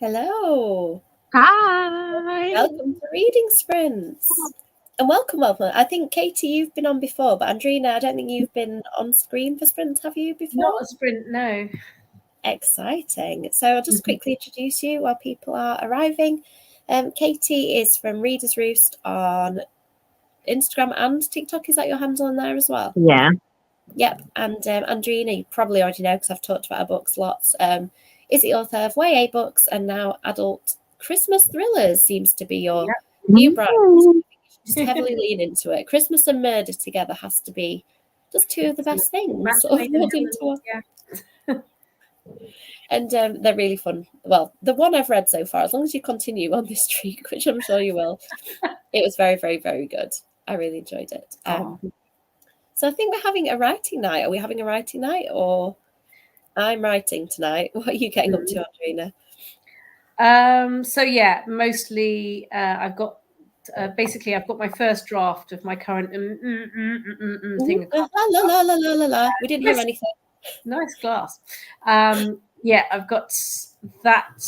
Hello. Hi. Welcome to Reading Sprints. And welcome. I think, Katie, you've been on before, but Andrina, I don't think you've been on screen for sprints, have you, before? Not a sprint, no. Exciting. So I'll just quickly introduce you while people are arriving. Katie is from Reader's Roost on Instagram and TikTok. Is that your handle on there as well? Yeah. Yep. And Andrina, you probably already know because I've talked about her books lots. Is the author of YA books and now adult Christmas thrillers seems to be your new brand. Just heavily lean into it. Christmas and murder together has to be just two of the best things. And they're really fun. Well, the one I've read so far, as long as you continue on this streak, which I'm sure you will, it was very, very, very good. I really enjoyed it. So I think we're having a writing night. Are we having a writing night, or I'm writing tonight? What are you getting up to, Andrina? So yeah, mostly I've got basically I've got my first draft of my current thing. We didn't hear anything. Nice glass. Yeah, I've got that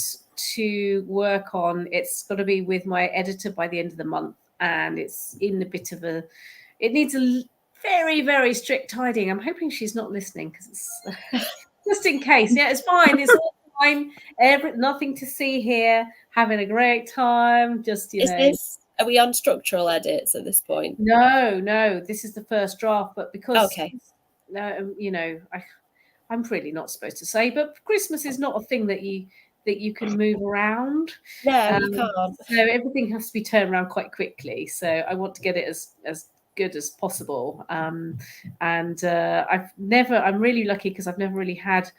to work on. It's got to be with my editor by the end of the month, and it's in a bit of a. It needs a very, very strict tidying. I'm hoping she's not listening because it's just in case. Yeah, it's fine. It's all fine. Nothing to see here. Having a great time. Just Are we on structural edits at this point? No. This is the first draft, but because I'm really not supposed to say, but Christmas is not a thing that you can move around. No, you can't. So everything has to be turned around quite quickly. So I want to get it as good as possible. I'm really lucky because I've never really had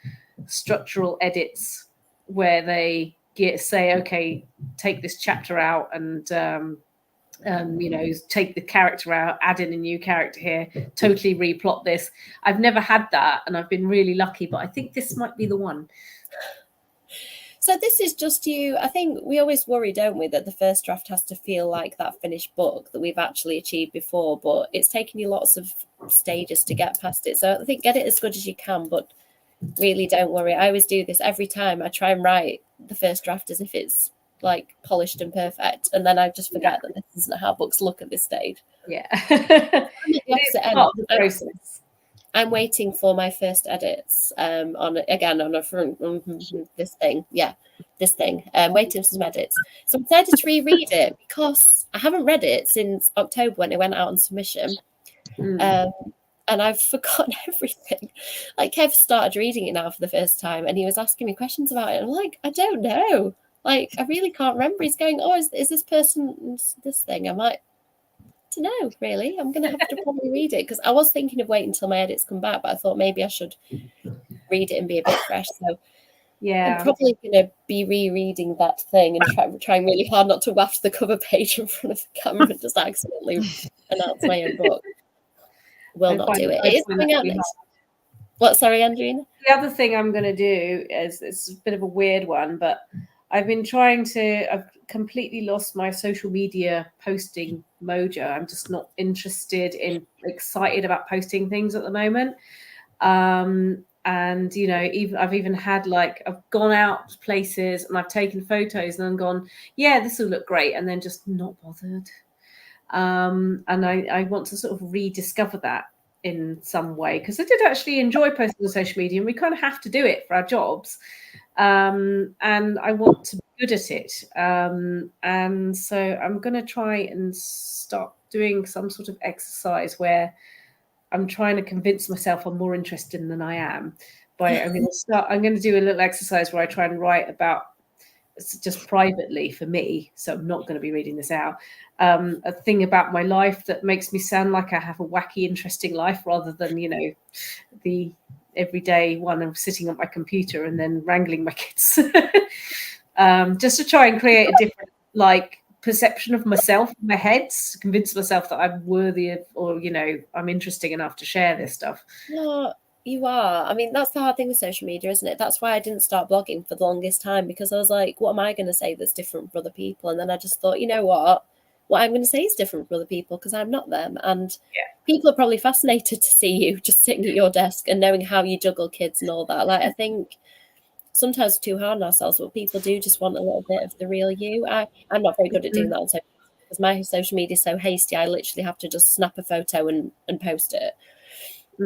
structural edits where they say, okay, take this chapter out and take the character out, add in a new character here, totally replot this. I've never had that, and I've been really lucky, but I think this might be the one. So this is just you. I think we always worry, don't we, that the first draft has to feel like that finished book that we've actually achieved before, but it's taken you lots of stages to get past it. So I think get it as good as you can, but really don't worry. I always do this every time. I try and write the first draft as if it's like polished and perfect, and then I just forget that this isn't how books look at this stage. Yeah. I'm waiting for my first edits on this thing. I'm waiting for some edits. So I decided to reread it because I haven't read it since October when it went out on submission. And I've forgotten everything. Like, Kev started reading it now for the first time, and he was asking me questions about it. And I'm like, I don't know. Like, I really can't remember. He's going, oh, is this person this thing? I'm like, I don't know, really. I'm going to have to probably read it because I was thinking of waiting until my edits come back, but I thought maybe I should read it and be a bit fresh. So yeah, I'm probably going to be rereading that thing and trying really hard not to waft the cover page in front of the camera and just accidentally announce my own book. Will not do it. It is coming out next. What? Sorry, Andrina? The other thing I'm going to do is it's a bit of a weird one, but I've completely lost my social media posting mojo. I'm just not excited about posting things at the moment. And I've even had I've gone out to places and I've taken photos and then gone, yeah, this will look great, and then just not bothered. And I want to sort of rediscover that in some way, because I did actually enjoy posting on social media, and we kind of have to do it for our jobs. And I want to be good at it. And so I'm going to try and start doing some sort of exercise where I'm trying to convince myself I'm more interested than I am. I'm going to do a little exercise where I try and write about, just privately for me, so I'm not going to be reading this out, a thing about my life that makes me sound like I have a wacky, interesting life, rather than, the everyday one of sitting on my computer and then wrangling my kids. Just to try and create a different perception of myself in my head, to convince myself that I'm worthy of, or I'm interesting enough to share this stuff. No, you are. I mean, that's the hard thing with social media, isn't it? That's why I didn't start blogging for the longest time, because I was like, what am I going to say that's different for other people? And then I just thought, you know what I'm going to say is different for other people, because I'm not them. And people are probably fascinated to see you just sitting at your desk and knowing how you juggle kids and all that. I think sometimes too hard on ourselves, but people do just want a little bit of the real you. I'm not very good at doing that on social media because my social media is so hasty. I literally have to just snap a photo and post it.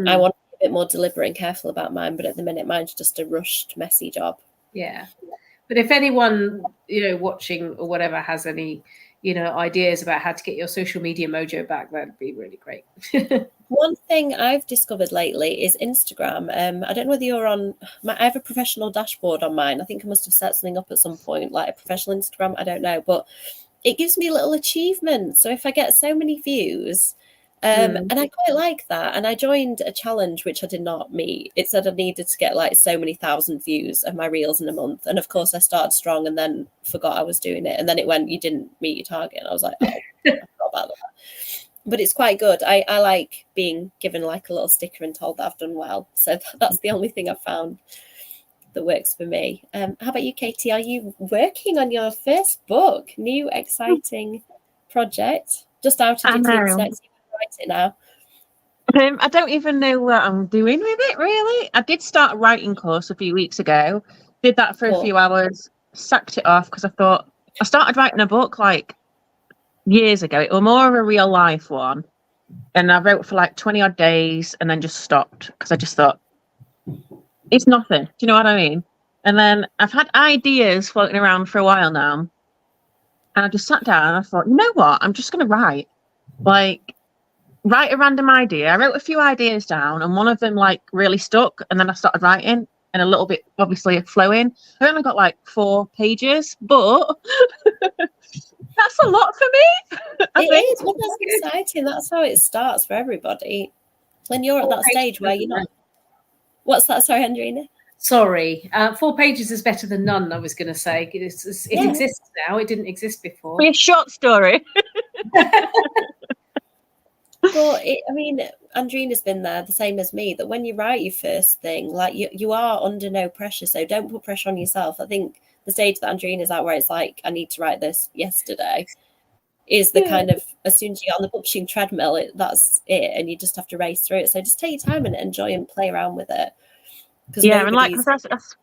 I want to be a bit more deliberate and careful about mine, but at the minute mine's just a rushed, messy job. Yeah. But if anyone, watching or whatever has any, ideas about how to get your social media mojo back, that'd be really great. One thing I've discovered lately is Instagram. I don't know whether you're on. I have a professional dashboard on mine. I think I must have set something up at some point, like a professional Instagram. I don't know, but it gives me little achievements. So if I get so many views, and I quite like that. And I joined a challenge which I did not meet. It said I needed to get like so many thousand views of my reels in a month. And of course, I started strong and then forgot I was doing it. And then it went, you didn't meet your target. And I was like, oh, I forgot about that. But it's quite good. I like being given like a little sticker and told that I've done well. So that's the only thing I've found that works for me. How about you, Katie? Are you working on your first book? New exciting project? Just out of the internet. Write it now. I don't even know what I'm doing with it, really. I did start a writing course a few weeks ago. Did that for a few hours, sacked it off because I thought I started writing a book like years ago. It was more of a real life one. And I wrote for like 20 odd days and then just stopped because I just thought it's nothing. Do you know what I mean? And then I've had ideas floating around for a while now. And I just sat down and I thought, you know what? I'm just going to write. Write a random idea. I wrote a few ideas down and one of them like really stuck, and then I started writing and a little bit obviously flowing. I only got like 4 pages, but that's a lot for me. It is. Well, that's exciting. That's how it starts for everybody. When you're at that stage where you're not. What's that? Sorry, Andrina. Sorry, 4 pages is better than none. I was going to say it exists now. It didn't exist before. Be a short story. But Andrina's been there the same as me, that when you write your first thing, like you are under no pressure, so don't put pressure on yourself. I think the stage that Andrina's at, where it's like, I need to write this yesterday, is the kind of, as soon as you get on the publishing treadmill, that's it, and you just have to race through it. So just take your time and enjoy and play around with it. Yeah, and like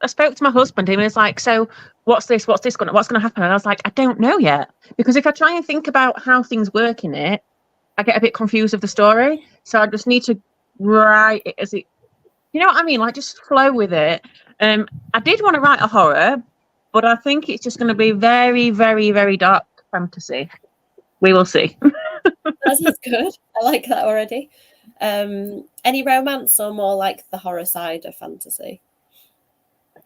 I spoke to my husband, and he was like, "So what's going to happen?" And I was like, "I don't know yet, because if I try and think about how things work in it, I get a bit confused of the story. So I just need to write it as it, you know what I mean? Like just flow with it." I did want to write a horror, but I think it's just going to be very, very, very dark fantasy. We will see. That sounds good. I like that already. Any romance or more like the horror side of fantasy?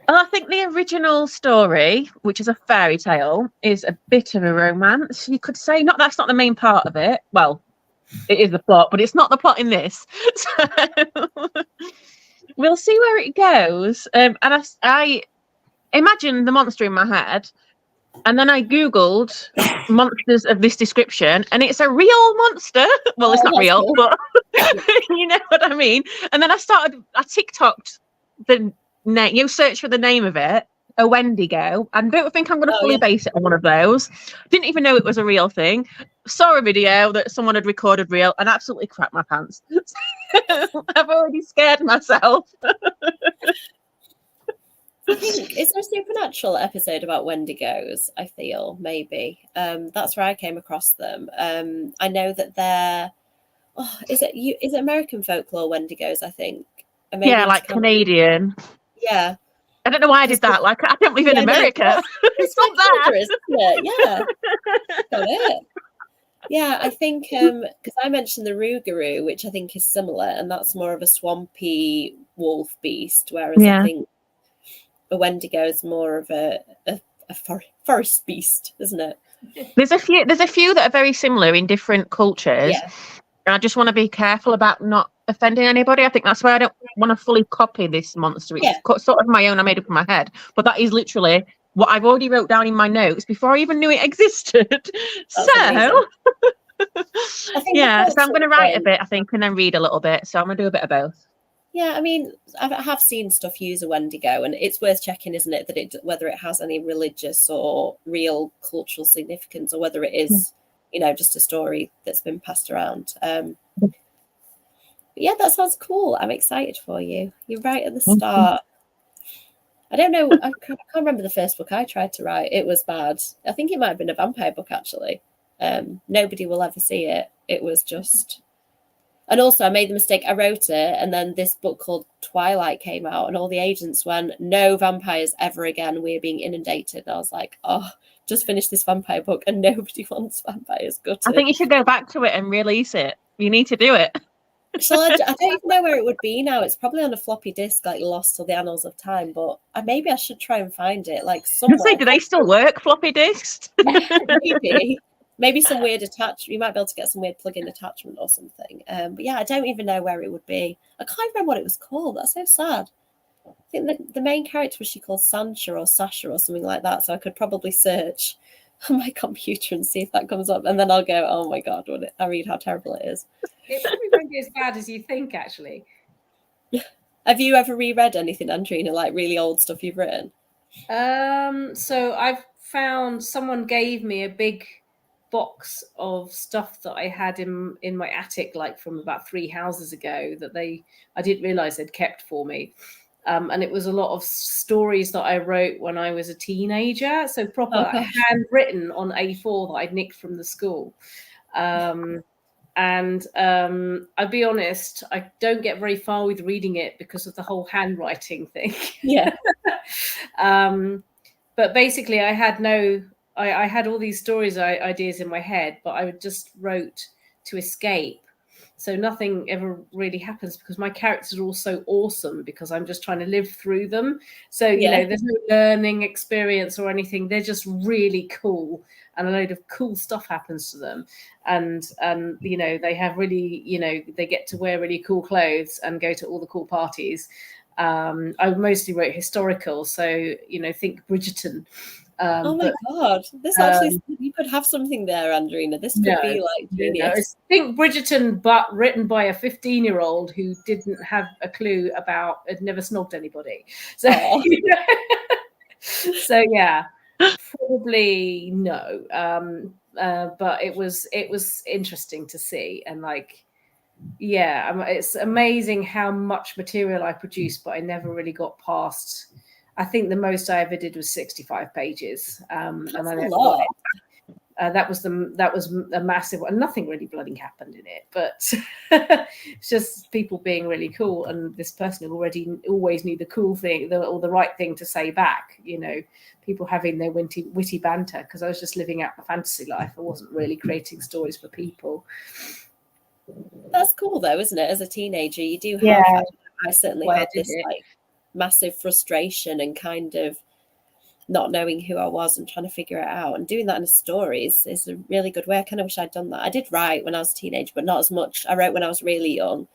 Well, I think the original story, which is a fairy tale, is a bit of a romance. You could say that's not the main part of it. Well, it is the plot, but it's not the plot in this. So we'll see where it goes. And I imagine the monster in my head, and then I googled monsters of this description, and it's a real monster. Well, it's not real, cool. But you know what I mean. And then I TikToked the name. You search for the name of it, a Wendigo. I don't think I'm going to fully base it on one of those. Didn't even know it was a real thing. Saw a video that someone had recorded real and absolutely crapped my pants. I've already scared myself. I think, is there a supernatural episode about Wendigos? I feel maybe that's where I came across them. I know that they're is it American folklore Wendigos? I think. Yeah, like Canadian. Yeah. I don't know why I did that. Like I don't live in America. It's not that, isn't it? Yeah. Got it. Yeah, I think because I mentioned the Rougarou, which I think is similar, and that's more of a swampy wolf beast, whereas I think a Wendigo is more of a forest beast, isn't it? There's a few that are very similar in different cultures. Yeah. And I just want to be careful about not offending anybody. I think that's why I don't want to fully copy this monster. It's sort of my own. I made up in my head, but that is literally what I've already wrote down in my notes before I even knew it existed. So yeah, so I'm going to write a bit, I think, and then read a little bit. So I'm going to do a bit of both. Yeah, I mean, I have seen stuff use a Wendigo, and it's worth checking, isn't it, that whether it has any religious or real cultural significance, or whether it is, just a story that's been passed around. Yeah, that sounds cool. I'm excited for you. You're right at the start. I don't know. I can't remember the first book I tried to write. It was bad. I think it might have been a vampire book, actually. Nobody will ever see it. It was just... And also, I made the mistake. I wrote it, and then this book called Twilight came out, and all the agents went, "No vampires ever again. We're being inundated." And I was like, "Oh, just finished this vampire book, and nobody wants vampires." Gutted. I think you should go back to it and release it. You need to do it. I don't even know where it would be now. It's probably on a floppy disk, like lost to the annals of time. But maybe I should try and find it, like somewhere. Say, do they still work, floppy disks? Maybe some weird attachment. You might be able to get some weird plug-in attachment or something. But yeah, I don't even know where it would be. I can't remember what it was called. That's so sad. I think the main character was she called Sancha or Sasha or something like that. So I could probably search on my computer and see if that comes up, and then I'll go, "Oh my god, I read how terrible it is." It probably won't be as bad as you think, actually. Have you ever reread anything, Andrina, like really old stuff you've written? So I've found someone gave me a big box of stuff that I had in my attic, like from about 3 houses ago, that I didn't realize they'd kept for me. And it was a lot of stories that I wrote when I was a teenager, so proper handwritten on A4 that I'd nicked from the school. And I'll be honest, I don't get very far with reading it because of the whole handwriting thing. Yeah. But basically, I had all these stories, ideas in my head, but I just wrote to escape. So nothing ever really happens because my characters are all so awesome because I'm just trying to live through them. So, you know, there's no learning experience or anything. They're just really cool, and a load of cool stuff happens to them. And you know, they have really, you know, they get to wear really cool clothes and go to all the cool parties. I mostly wrote historical. So, you know, think Bridgerton. Oh my god! This actually, you could have something there, Andrina. This could be like genius. Think Bridgerton, but written by a 15-year-old who didn't have a clue had never snogged anybody. So, so yeah, probably no. But it was interesting to see, and like, yeah, it's amazing how much material I produced, but I never really got past. I think the most I ever did was 65 pages. That's a lot. That was a massive one. Nothing really bloody happened in it, but it's just people being really cool. And this person who always knew the cool thing or the right thing to say back, you know, people having their witty banter, because I was just living out my fantasy life. I wasn't really creating stories for people. That's cool though, isn't it? As a teenager, you do have, I certainly had this like massive frustration and kind of not knowing who I was and trying to figure it out, and doing that in a story is a really good way. I kind of wish I'd done that. I did write when I was a teenager, but not as much. I wrote when I was really young,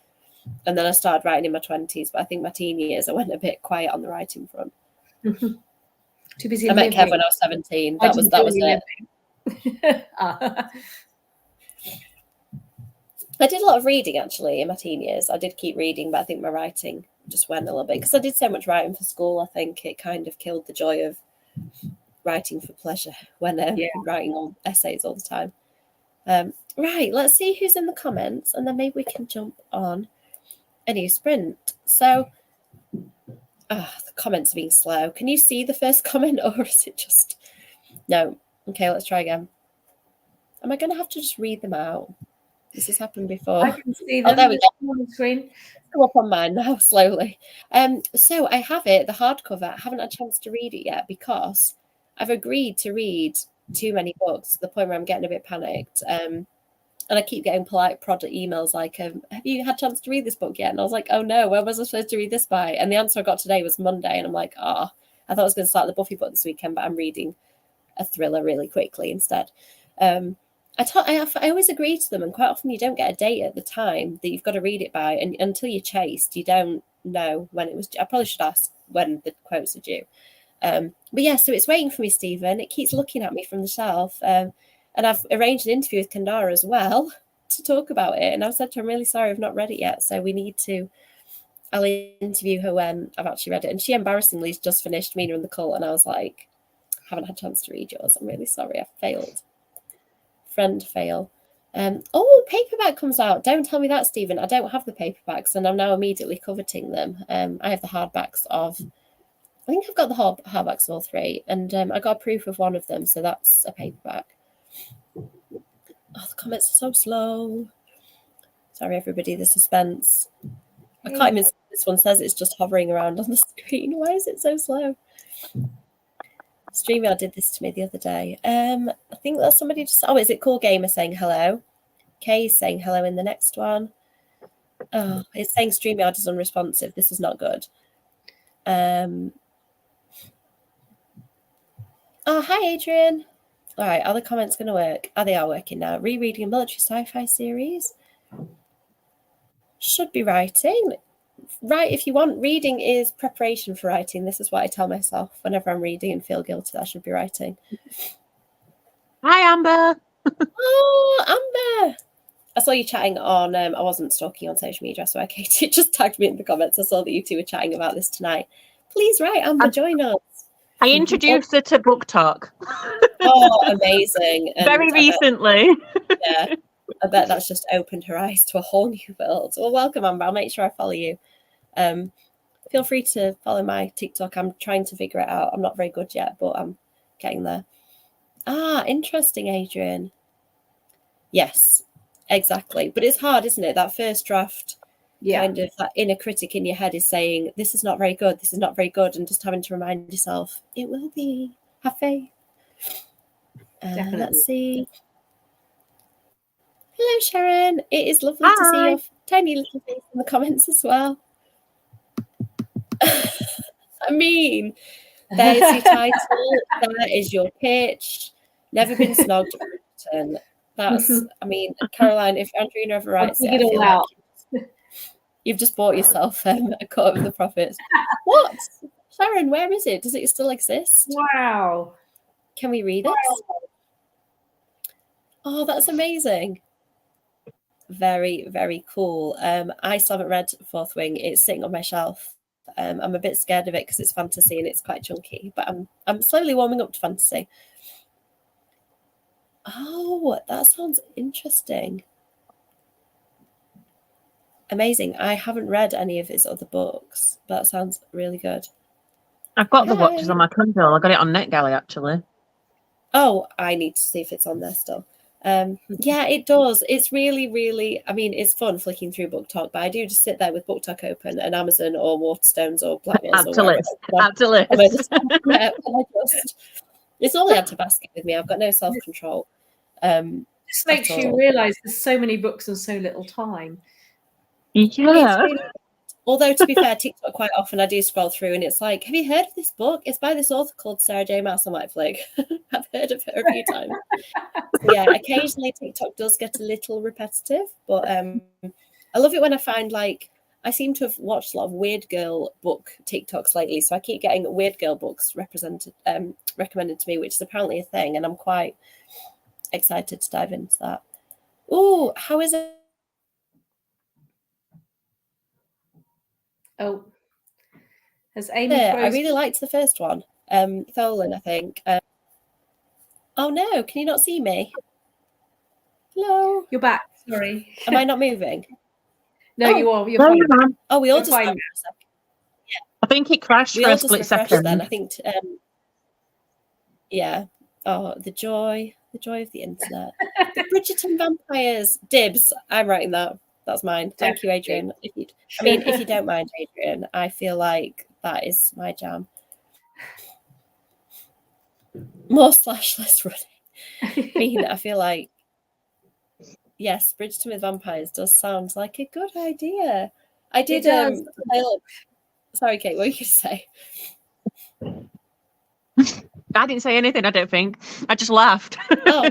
and then I started writing in my 20s, but I think my teen years I went a bit quiet on the writing front. Too busy. I met Kev when I was 17. That was it. I did a lot of reading actually in my teen years. I did keep reading, but I think my writing just went a little bit because I did so much writing for school. I think it kind of killed the joy of writing for pleasure when writing all essays all the time. Right, let's see who's in the comments, and then maybe we can jump on a new sprint. So, the comments are being slow. Can you see the first comment, or is it just no? Okay, let's try again. Am I going to have to just read them out? This has happened before. I can see them. Oh, there we go. On the screen. Go up on mine now slowly. So I have it, the hardcover. I haven't had a chance to read it yet because I've agreed to read too many books to the point where I'm getting a bit panicked. And I keep getting polite product emails like, have you had a chance to read this book yet? And I was like, oh no, when was I supposed to read this by? And the answer I got today was Monday. And I'm like, I thought I was going to start the Buffy book this weekend, but I'm reading a thriller really quickly instead. I always agree to them, and quite often you don't get a date at the time that you've got to read it by, and until you're chased, you don't know when it was. I probably should ask when the quotes are due. But yeah, so it's waiting for me, Stephen. It keeps looking at me from the shelf, and I've arranged an interview with Kandara as well to talk about it. And I've said to her, I'm really sorry I've not read it yet, so we need to. I'll interview her when I've actually read it. And she embarrassingly just finished Mina and the Cult, and I was like, haven't had a chance to read yours. I'm really sorry, I failed. Friend fail. Paperback comes out. Don't tell me that, Stephen. I don't have the paperbacks, and I'm now immediately coveting them. I have the hardbacks of I think I've got the hardbacks all 3, and I got a proof of one of them, so that's a paperback. Oh, the comments are so slow. Sorry, everybody, the suspense. I can't even see. This one says it's just hovering around on the screen. Why is it so slow? StreamYard did this to me the other day. I think that's somebody just... Oh, is it Cool Gamer saying hello? Kay's saying hello in the next one. Oh, it's saying StreamYard is unresponsive. This is not good. Oh, hi, Adrian. All right, are the comments going to work? They are working now. Rereading a military sci-fi series. Should be writing. Write if you want. Reading is preparation for writing. This is what I tell myself whenever I'm reading and feel guilty that I should be writing. Hi, Amber. Oh, Amber. I saw you chatting on... I wasn't stalking on social media, so Katie just tagged me in the comments. I saw that you two were chatting about this tonight. Please write, Amber, join us. I introduced her to Book Talk. Oh, amazing. And very recently. Yeah, I bet that's just opened her eyes to a whole new world. Well, welcome, Amber. I'll make sure I follow you. Feel free to follow my TikTok. I'm trying to figure it out. I'm not very good yet, but I'm getting there. Interesting, Adrian. Yes, exactly. But it's hard, isn't it? That first draft... kind of that inner critic in your head is saying, this is not very good, this is not very good, and just having to remind yourself, it will be. Have faith. Let's see. Hello, Sharon. It is lovely to see your tiny little face in the comments as well. I mean, there's your title, that is your pitch. Never been snogged or written. That's, I mean, Caroline, if Andrina ever writes it, I feel like you've just bought yourself a cut of the profits. What? Sharon, where is it? Does it still exist? Wow. Can we read it? Oh, that's amazing. Very, very cool. I still haven't read Fourth Wing. It's sitting on my shelf. I'm a bit scared of it because it's fantasy and it's quite chunky, but I'm slowly warming up to fantasy. Oh, that sounds interesting. Amazing. I haven't read any of his other books. That sounds really good. I've got the Watchers on my Kindle. I got it on NetGalley, actually. Oh, I need to see if it's on there still. Yeah, it does. It's really, really, I mean, it's fun flicking through Book Talk, but I do just sit there with Book Talk open and Amazon or Waterstones or Blackmills. Add to list. It's all add to basket with me. I've got no self-control. This makes you realise there's so many books and so little time. Yeah. Really, although, to be fair, TikTok quite often I do scroll through and it's like, have you heard of this book? It's by this author called Sarah J. Maas. I'm like, Flig. I've heard of her a few times. So yeah, occasionally TikTok does get a little repetitive, but I love it when I find, like, I seem to have watched a lot of weird girl book TikToks lately, so I keep getting weird girl books recommended to me, which is apparently a thing, and I'm quite excited to dive into that. Oh, how is it? Oh, has Amy? I really liked the first one. Tholen, I think. Oh no, can you not see me? Hello. You're back. Sorry. Am I not moving? No, you are. You're fine. Oh, we all You're just fine. Yeah. I think it crashed for a split second. Then I think. Yeah. Oh, the joy of the internet. The Bridgerton vampires. Dibs. I'm writing that. That's mine. Thank you, Adrian. If you don't mind, Adrian, I feel like that is my jam. More /less running. I mean, I feel like, yes, Bridgerton with vampires does sound like a good idea. I did. Sorry, Kate. What were you going to say? I didn't say anything. I don't think. I just laughed. I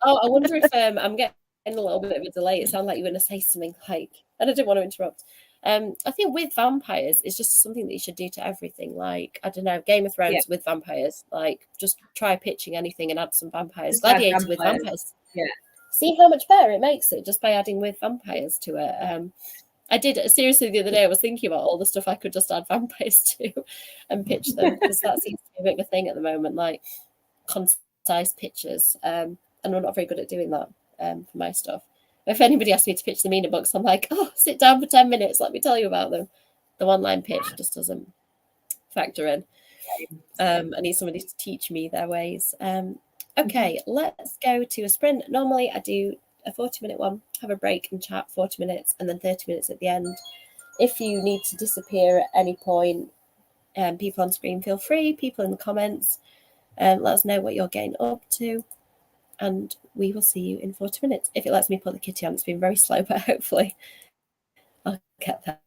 wonder if I'm getting a little bit of a delay. It sounded like you were going to say something like, and I didn't want to interrupt. I think with vampires, it's just something that you should do to everything. Like, I don't know, Game of Thrones with vampires. Like, just try pitching anything and add some vampires. Gladiator with vampires. Yeah. See how much better it makes it just by adding with vampires to it. I did seriously the other day. I was thinking about all the stuff I could just add vampires to and pitch them, because that seems to be a bit of a thing at the moment, like concise pitches. And I'm not very good at doing that for my stuff. If anybody asks me to pitch the Mina books, I'm like, oh, sit down for 10 minutes. Let me tell you about them. The one-line pitch just doesn't factor in. I need somebody to teach me their ways. Okay, let's go to a sprint. Normally I do a 40-minute one, have a break and chat 40 minutes, and then 30 minutes at the end. If you need to disappear at any point, people on screen, feel free. People in the comments, let us know what you're getting up to, and we will see you in 40 minutes. If it lets me put the kitty on, it's been very slow, but hopefully I'll get there.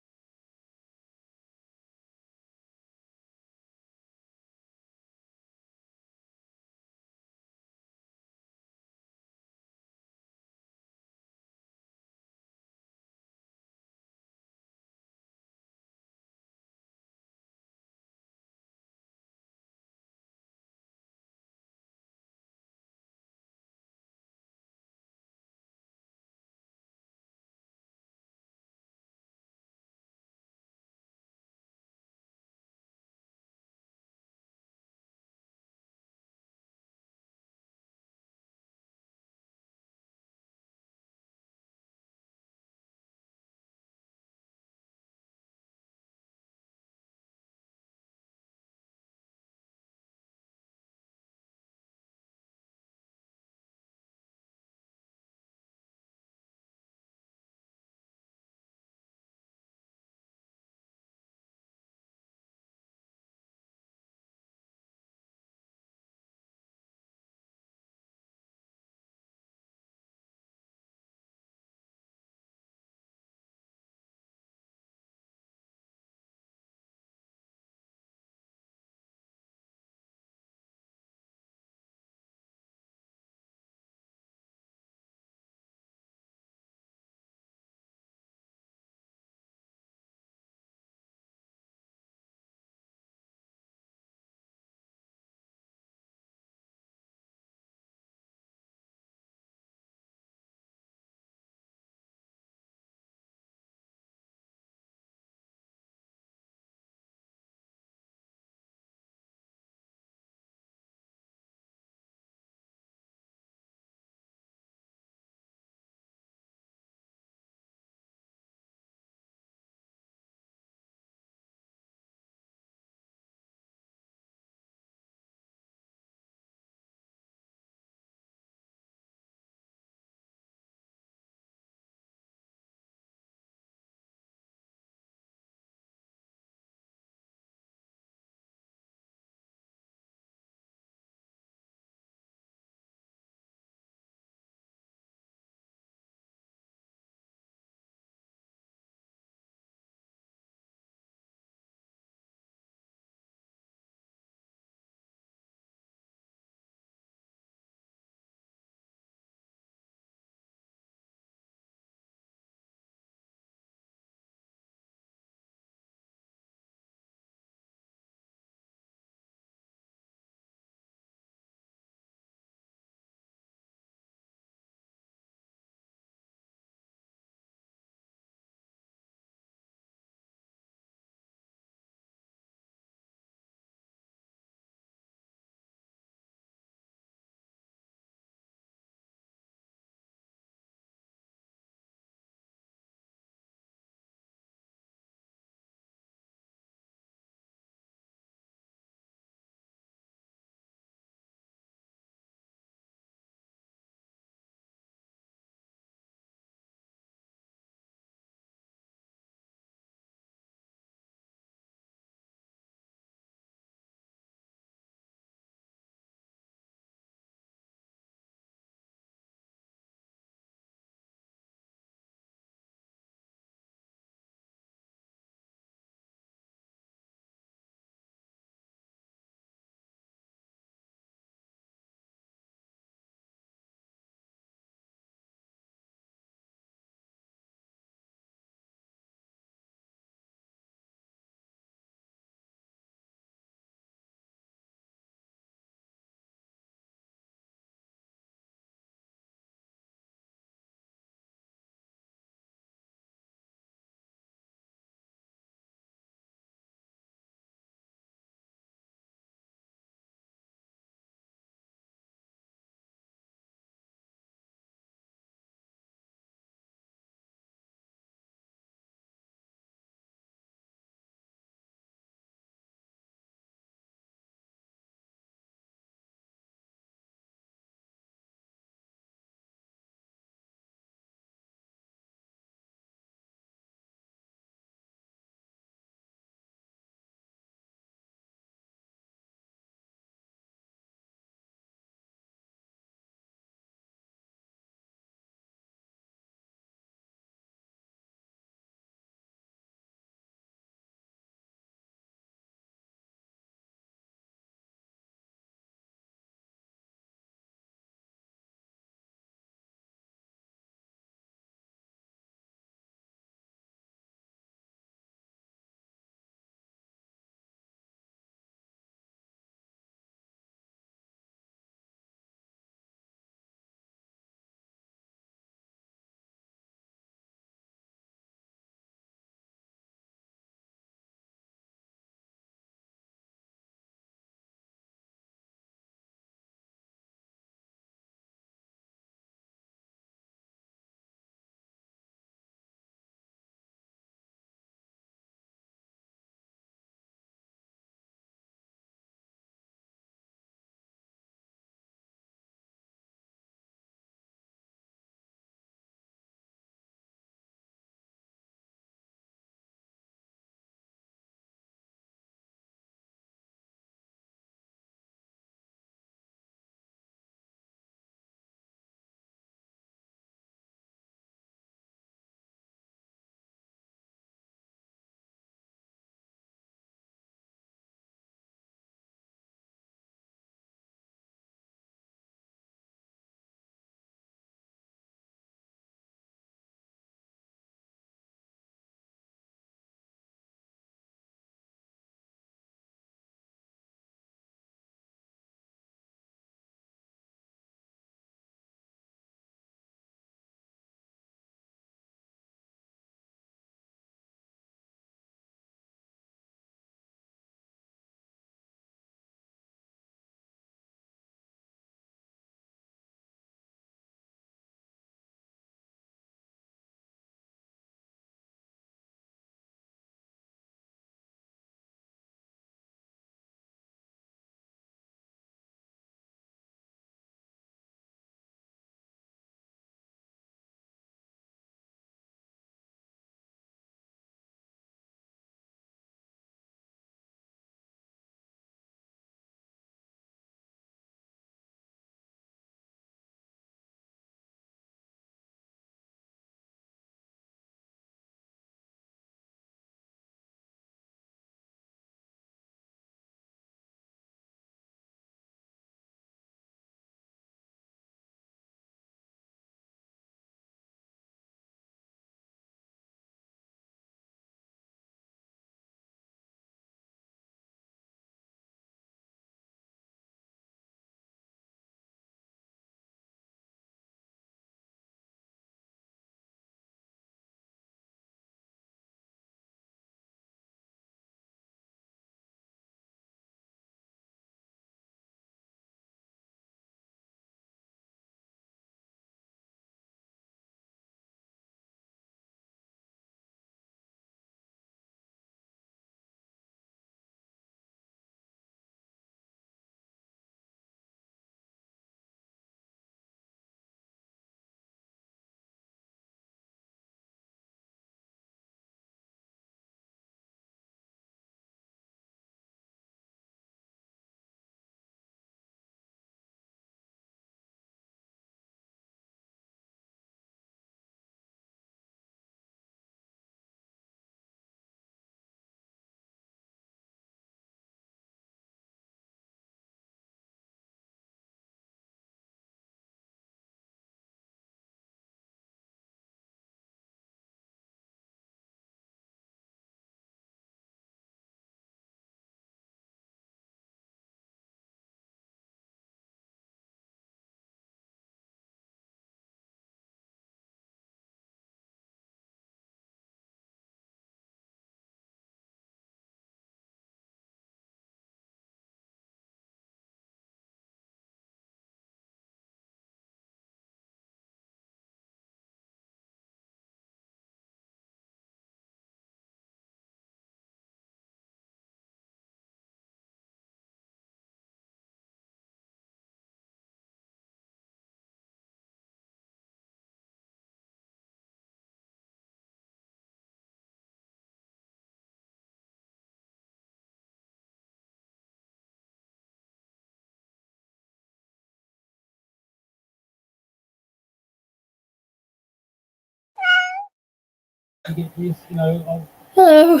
Hello.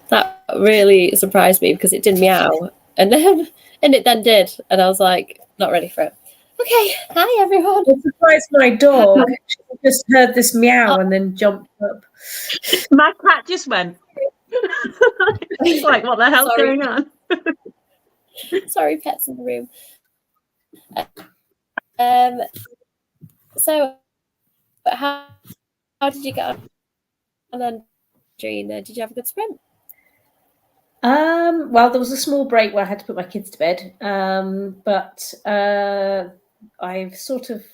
That really surprised me because it did meow, and it then did, and I was like, not ready for it. Okay, hi everyone. I'm surprised my dog just heard this meow and then jumped up. My cat just went. He's like, what the hell's going on? Sorry, pets in the room. So how did you get on then, Gina? Did you have a good sprint? Well, there was a small break where I had to put my kids to bed, but I've sort of,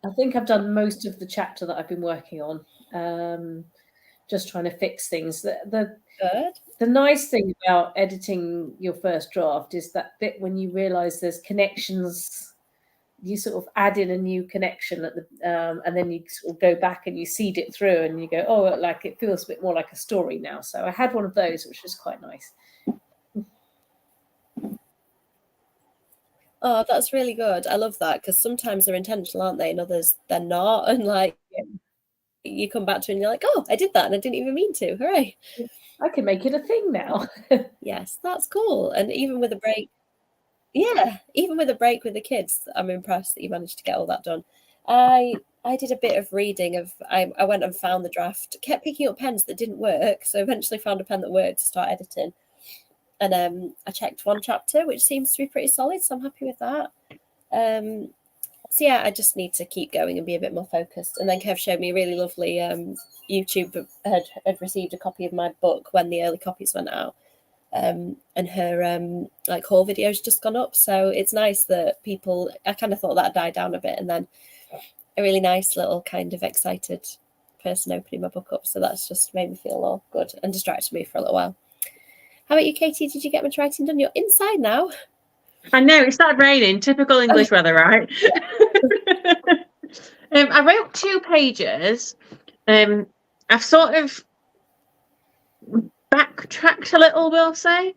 I think I've done most of the chapter that I've been working on, just trying to fix things. The nice thing about editing your first draft is that bit when you realize there's connections, you sort of add in a new connection at the, and then you sort of go back and you seed it through and you go, oh, like it feels a bit more like a story now. So I had one of those, which was quite nice. Oh, that's really good. I love that because sometimes they're intentional, aren't they? And others they're not. And like you come back to it and you're like, oh, I did that and I didn't even mean to. Hooray. I can make it a thing now. Yes, that's cool. And even with a break, even with a break with the kids, I'm impressed that you managed to get all that done. I did a bit of reading of, I went and found the draft, kept picking up pens that didn't work. So eventually found a pen that worked to start editing. And I checked one chapter, which seems to be pretty solid. So I'm happy with that. So yeah, I just need to keep going and be a bit more focused. And then Kev showed me a really lovely YouTube had received a copy of my book when the early copies went out. And her like haul video's just gone up. So it's nice that people, I kind of thought that died down a bit, and then a really nice little kind of excited person opening my book up. So that's just made me feel all good and distracted me for a little while. How about you, Katie? Did you get much writing done? You're inside now. I know, it started raining. Typical English weather, right? I wrote 2 pages. I've sort of backtracked a little, we'll say.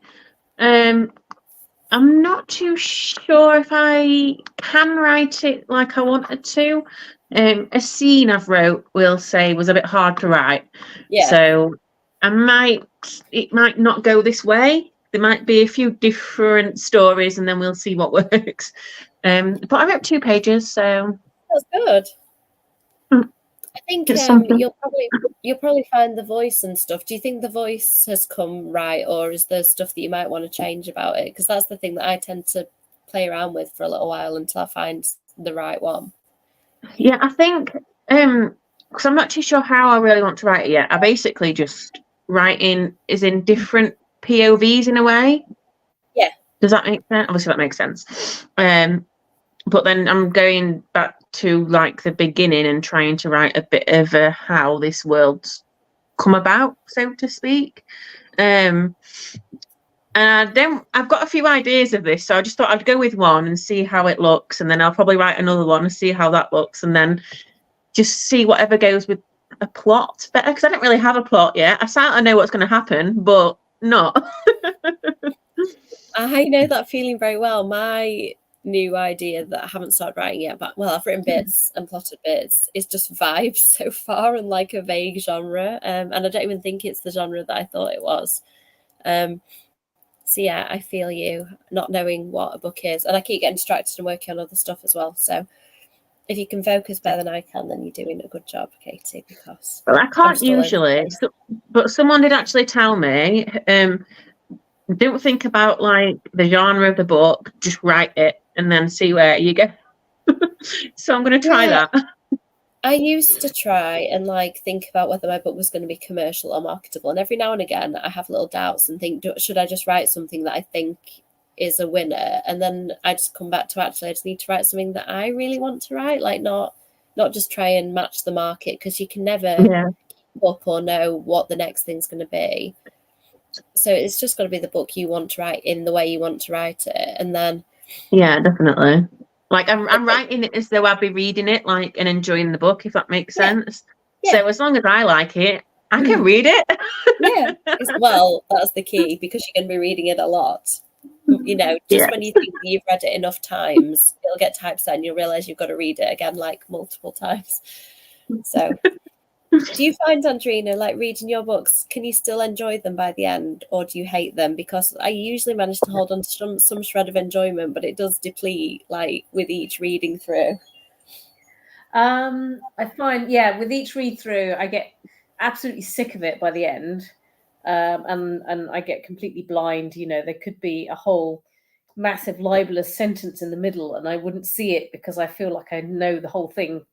I'm not too sure if I can write it like I wanted to. A scene I've wrote, we'll say, was a bit hard to write. Yeah. So it might not go this way. There might be a few different stories and then we'll see what works. But I wrote 2 pages, so that's good. I think you'll probably find the voice and stuff. Do you think the voice has come right, or is there stuff that you might want to change about it? Because that's the thing that I tend to play around with for a little while until I find the right one. Yeah, I think because I'm not too sure how I really want to write it yet. I basically just write in different POVs in a way. Yeah. Does that make sense? Obviously that makes sense. But then I'm going back to like the beginning and trying to write a bit of how this world's come about, so to speak. And I've got a few ideas of this, so I just thought I'd go with one and see how it looks, and then I'll probably write another one and see how that looks, and then just see whatever goes with a plot better, because I don't really have a plot yet. I sort of know what's going to happen, but not. I know that feeling very well. My new idea that I haven't started writing yet, but well, I've written bits and plotted bits, is just vibes so far and like a vague genre, and I don't even think it's the genre that I thought it was. So yeah, I feel you not knowing what a book is, and I keep getting distracted and working on other stuff as well. So if you can focus better than I can, then you're doing a good job, Katie. Because well, I can't usually, but someone did actually tell me, don't think about like the genre of the book, just write it and then see where you go. So I'm going to try that. I used to try and like think about whether my book was going to be commercial or marketable, and every now and again I have little doubts and think, should I just write something that I think is a winner? And then I just come back to, actually I just need to write something that I really want to write, like not just try and match the market, because you can never keep up or know what the next thing's going to be. So it's just got to be the book you want to write in the way you want to write it. And then definitely, like I'm writing it as though I'd be reading it, like, and enjoying the book, if that makes sense. So as long as I like it, I can read it. Well, that's the key, because you're going to be reading it a lot. You know, just Yeah. when you think that you've read it enough times, it'll get typeset and you'll realize you've got to read it again like multiple times. So do you find, Andrina, like reading your books, can you still enjoy them by the end, or do you hate them? Because I usually manage to hold on to some shred of enjoyment, but it does deplete like with each reading through. I find, yeah, with each read through, I get absolutely sick of it by the end, and I get completely blind. You know, there could be a whole massive libelous sentence in the middle, and I wouldn't see it because I feel like I know the whole thing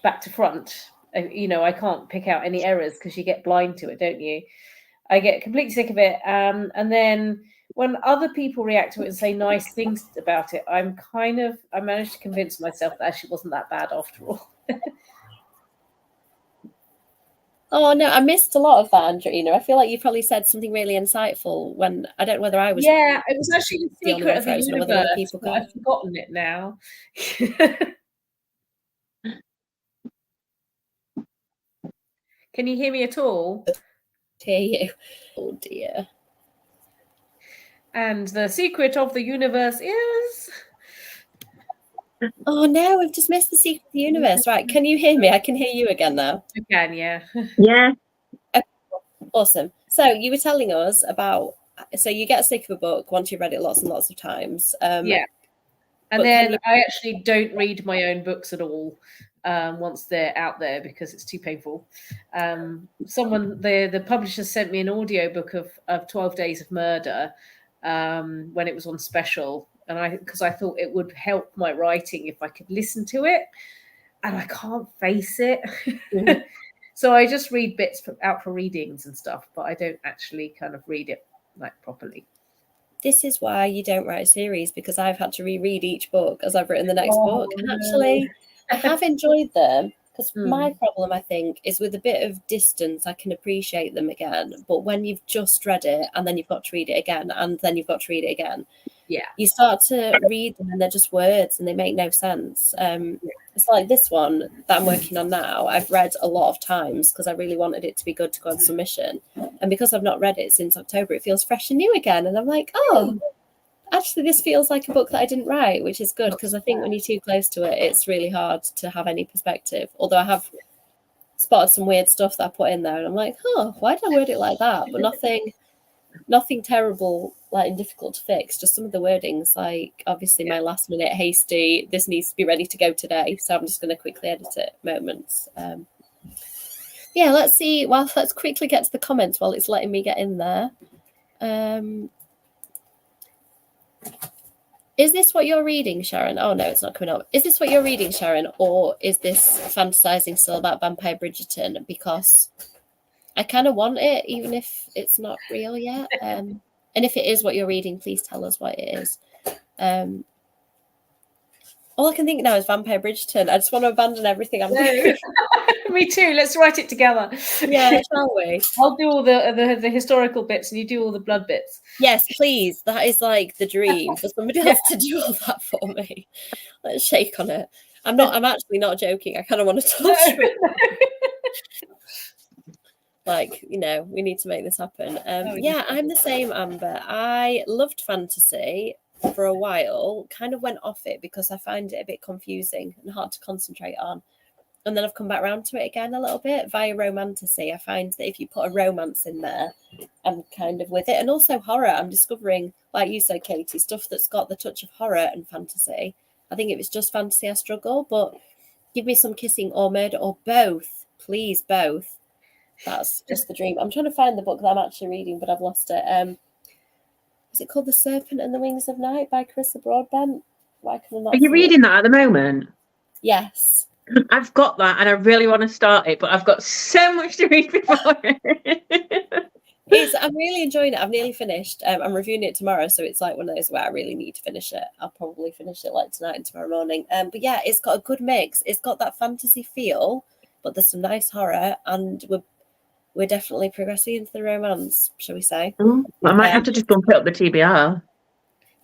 back to front. You know, I can't pick out any errors because you get blind to it, don't you? I get completely sick of it, and then when other people react to it and say nice things about it, I managed to convince myself that actually wasn't that bad after all. Oh no, I missed a lot of that, Andrina. I feel like you probably said something really insightful when I don't know whether I was. Yeah, it was actually the only secret one of the frozen, or whether universe. other people But got. I've forgotten it now. Can you hear me at all? Hear you. Oh dear. And the secret of the universe is. Oh no, we've just missed the secret of the universe. Right, can you hear me? I can hear you again now. You can, yeah. Yeah. Awesome. So you were telling us about, so you get sick of a book once you've read it lots and lots of times. Yeah. And then I actually don't read my own books at all once they're out there because it's too painful. The publisher sent me an audiobook of 12 Days of Murder when it was on special. And because I thought it would help my writing if I could listen to it. And I can't face it. Mm-hmm. So I just read bits out for readings and stuff, but I don't actually kind of read it like properly. This is why you don't write a series, because I've had to reread each book as I've written the next book. And actually, I have enjoyed them, because my problem, I think, is with a bit of distance, I can appreciate them again. But when you've just read it and then you've got to read it again and then you've got to read it again, you start to read them and they're just words and they make no sense. It's like this one that I'm working on now, I've read a lot of times because I really wanted it to be good to go on submission. And because I've not read it since October, it feels fresh and new again. And I'm like, oh, actually, this feels like a book that I didn't write, which is good, because I think when you're too close to it, it's really hard to have any perspective. Although I have spotted some weird stuff that I put in there and I'm like, oh, why did I word it like that? But nothing terrible, like, and difficult to fix. Just some of the wordings, like obviously my last minute hasty, this needs to be ready to go today, so I'm just going to quickly edit it moments. Let's see. Well, let's quickly get to the comments while it's letting me get in there. Is this what you're reading, Sharon? Oh no, it's not coming up. Is this what you're reading, Sharon, or is this fantasizing still about Vampire Bridgerton? Because I kind of want it, even if it's not real yet. And if it is what you're reading, please tell us what it is. All I can think now is Vampire Bridgerton. I just want to abandon everything I'm doing. Me too. Let's write it together. Yeah, shall we? I'll do all the historical bits and you do all the blood bits. Yes, please. That is like the dream, for somebody else to do all that for me. Let's shake on it. I'm actually not joking. I kind of want to touch it. Like, you know, we need to make this happen. I'm the same, Amber. I loved fantasy for a while, kind of went off it because I find it a bit confusing and hard to concentrate on. And then I've come back around to it again a little bit via romantasy. I find that if you put a romance in there, I'm kind of with it. And also horror, I'm discovering, like you said, Katie, stuff that's got the touch of horror and fantasy. I think if it's just fantasy, I struggle, but give me some kissing or murder or both. Please, both. That's just the dream. I'm trying to find the book that I'm actually reading, but I've lost it. Is it called The Serpent and the Wings of Night by Carissa Broadbent? Why can I not? Are you reading that at the moment? Yes. I've got that and I really want to start it, but I've got so much to read before. I'm really enjoying it. I've nearly finished. I'm reviewing it tomorrow, so it's like one of those where I really need to finish it. I'll probably finish it like tonight and tomorrow morning. But yeah, it's got a good mix. It's got that fantasy feel, but there's some nice horror, and we're definitely progressing into the romance, shall we say? I might have to just bump it up the TBR.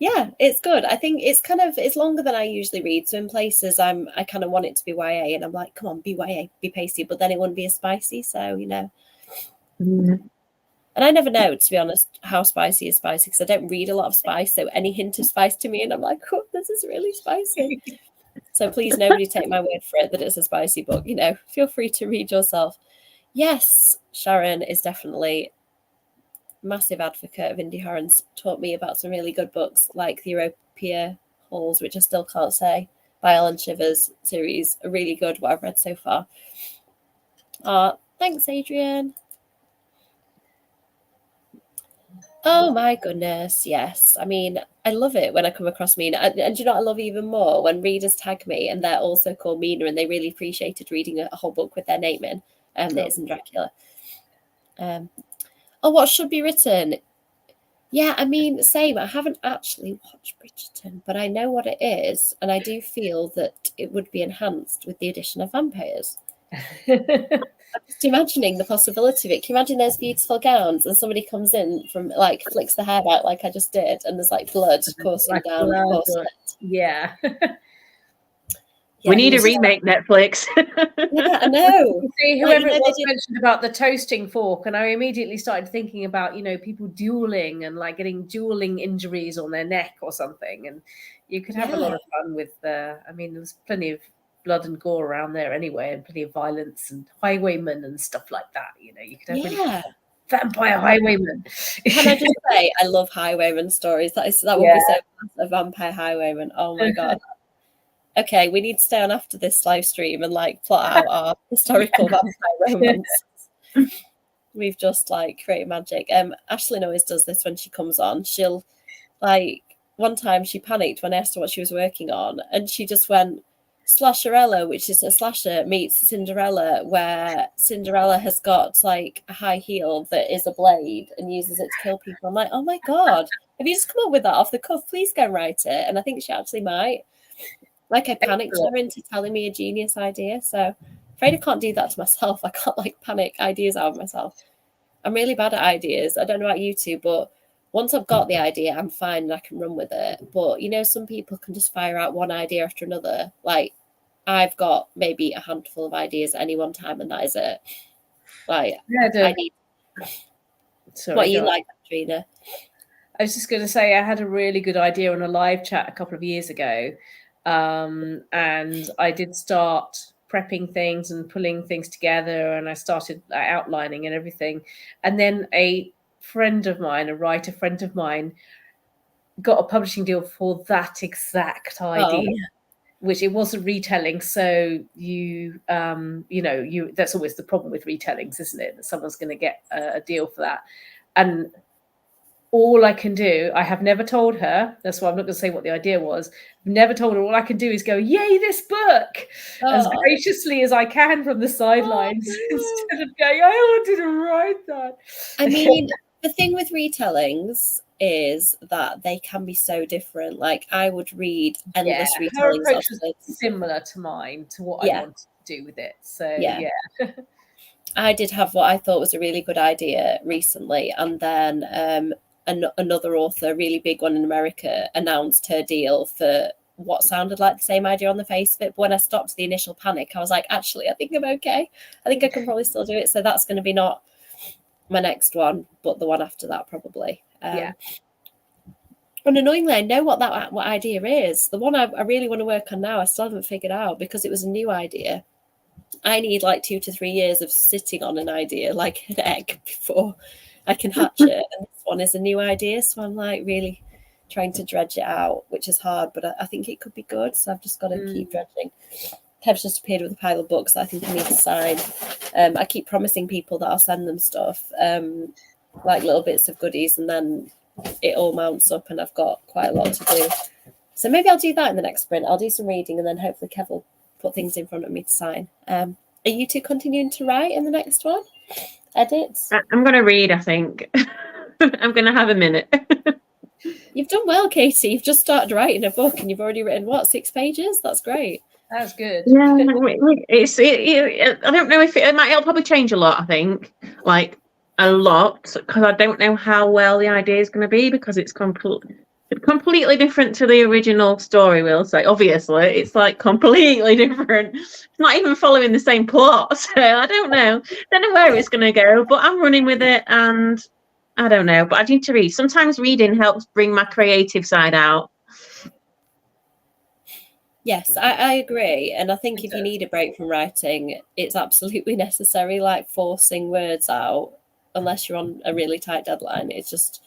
Yeah, it's good. I think it's longer than I usually read. So in places I kind of want it to be YA, and I'm like, come on, be YA, be pasty, but then it wouldn't be as spicy. So, you know. And I never know, to be honest, how spicy is spicy, because I don't read a lot of spice. So any hint of spice to me, and I'm like, oh, this is really spicy. So please, nobody take my word for it that it's a spicy book. You know, feel free to read yourself. Yes, Sharon is definitely a massive advocate of indie horror and taught me about some really good books like the Europea Halls, which I still can't say, by Alan Shivers series. A really good, what I've read so far. Thanks, Adrian. Oh my goodness, yes. I mean, I love it when I come across Mina. And do you know what I love even more? When readers tag me and they're also called Mina and they really appreciated reading a whole book with their name in, that isn't Dracula. What should be written? Yeah, I mean, same. I haven't actually watched Bridgerton, but I know what it is. And I do feel that it would be enhanced with the addition of vampires. I'm just imagining the possibility of it. Can you imagine those beautiful gowns and somebody comes in from like flicks the hair out like I just did, and there's like blood coursing down the corset. Yeah. We need a remake, Netflix. Yeah, I know. See, whoever it was mentioned about the toasting fork, and I immediately started thinking about, you know, people dueling and like getting dueling injuries on their neck or something, and you could have a lot of fun with. I mean, there was plenty of blood and gore around there anyway, and plenty of violence and highwaymen and stuff like that. You know, you could have really vampire highwaymen. Can I just say, I love highwayman stories. That would be so fun, a vampire highwayman. Oh my god. Okay, we need to stay on after this live stream and like plot out our historical vampire romance. We've just like created magic. Ashlyn always does this when she comes on. She'll like, one time she panicked when I asked her what she was working on, and she just went, Slasherella, which is a slasher, meets Cinderella, where Cinderella has got like a high heel that is a blade and uses it to kill people. I'm like, oh my god, have you just come up with that off the cuff? Please go and write it. And I think she actually might. Like, I panicked her into telling me a genius idea. So afraid I can't do that to myself. I can't like panic ideas out of myself. I'm really bad at ideas. I don't know about you two, but once I've got the idea, I'm fine and I can run with it. But, you know, some people can just fire out one idea after another. Like, I've got maybe a handful of ideas at any one time, and that is it. Like, I need... Sorry, what are you like, Katrina? I was just going to say, I had a really good idea on a live chat a couple of years ago. And I did start prepping things and pulling things together, and I started outlining and everything. And then a friend of mine, a writer friend of mine, got a publishing deal for that exact idea, which it wasn't retelling. So you know, that's always the problem with retellings, isn't it? That someone's going to get a deal for that. And all I can do, I have never told her, that's why I'm not going to say what the idea was, I've never told her, all I can do is go, yay, this book, as graciously as I can from the sidelines, instead of going, I wanted to write that. I mean, the thing with retellings is that they can be so different. Like, I would read endless retellings. Her approach was similar to mine, to what I wanted to do with it. So, yeah. I did have what I thought was a really good idea recently, and then another author, really big one in America, announced her deal for what sounded like the same idea on the face of it. But when I stopped the initial panic, I was like, actually, I think I'm okay. I think I can probably still do it. So that's going to be not my next one, but the one after that probably. And annoyingly, I know what idea is. The one I really want to work on now, I still haven't figured out because it was a new idea. I need like 2 to 3 years of sitting on an idea like an egg before I can hatch it. And this one is a new idea, so I'm like really trying to dredge it out, which is hard, but I think it could be good. So I've just got to keep dredging. Kev's just appeared with a pile of books that I think I need to sign. I keep promising people that I'll send them stuff, like little bits of goodies, and then it all mounts up and I've got quite a lot to do. So maybe I'll do that in the next sprint. I'll do some reading and then hopefully Kev will put things in front of me to sign. Are you two continuing to write in the next one? Edits? I'm going to read, I think. I'm going to have a minute. You've done well, Katie. You've just started writing a book and you've already written, 6 pages? That's great. That's good. Yeah, I don't know if it'll probably change a lot, I think. Like, a lot, because I don't know how well the idea is going to be, because it's completely different to the original story, we'll say. Obviously, it's like completely different. It's not even following the same plot, so I don't know where it's going to go, but I'm running with it, and I don't know, but I need to read. Sometimes reading helps bring my creative side out. Yes, I agree. And I think if you need a break from writing, it's absolutely necessary, like forcing words out, unless you're on a really tight deadline. It just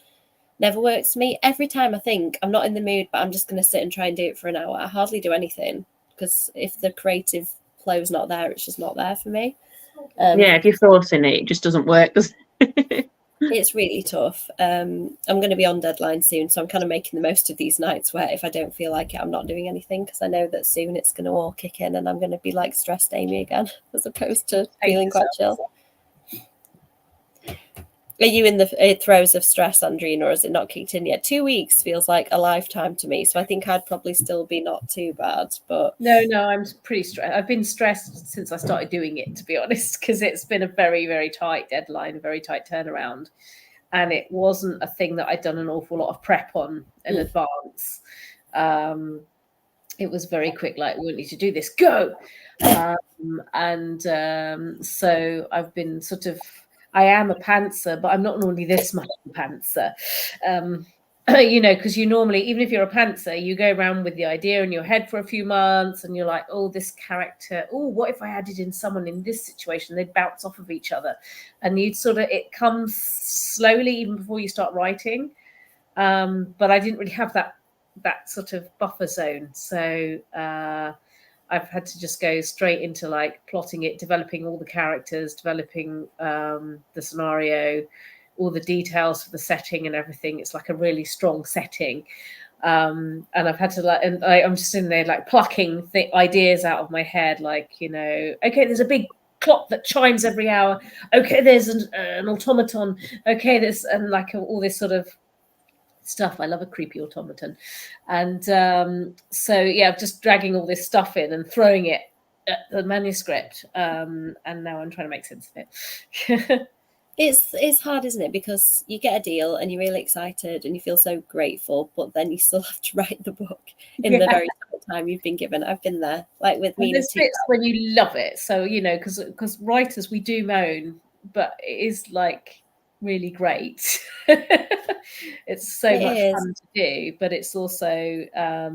never works for me. Every time I think I'm not in the mood, but I'm just going to sit and try and do it for an hour, I hardly do anything, because if the creative flow's not there, it's just not there for me. Yeah, if you're forcing it, it just doesn't work, does it? It's really tough. I'm going to be on deadline soon, so I'm kind of making the most of these nights where if I don't feel like it, I'm not doing anything, because I know that soon it's going to all kick in and I'm going to be like stressed Amy again, as opposed to feeling quite chill. Are you in the throes of stress, Andrina, or has it not kicked in yet? 2 weeks feels like a lifetime to me, so I think I'd probably still be not too bad. But No, I'm pretty stressed. I've been stressed since I started doing it, to be honest, because it's been a very, very tight deadline, a very tight turnaround. And it wasn't a thing that I'd done an awful lot of prep on in advance. It was very quick, like, we need to do this, go. So I've been sort of, I am a pantser, but I'm not normally this much of a pantser. Because you normally, even if you're a pantser, you go around with the idea in your head for a few months and you're like, oh, this character, oh, what if I added in someone in this situation? They'd bounce off of each other. And you'd sort of, it comes slowly even before you start writing. But I didn't really have that sort of buffer zone. So I've had to just go straight into like plotting it, developing all the characters, developing the scenario, all the details for the setting and everything. It's like a really strong setting. And I've had to I'm just in there like plucking ideas out of my head, like, okay, there's a big clock that chimes every hour. Okay, there's an automaton. Okay, there's and like all this sort of stuff. I love a creepy automaton. And so yeah, just dragging all this stuff in and throwing it at the manuscript. And now I'm trying to make sense of it. It's hard, isn't it? Because you get a deal and you're really excited and you feel so grateful, but then you still have to write the book in the very short time you've been given. I've been there, like with Mina. There's bits when you love it. So, because writers, we do moan, but it is like really great. It's so much fun to do, but it's also I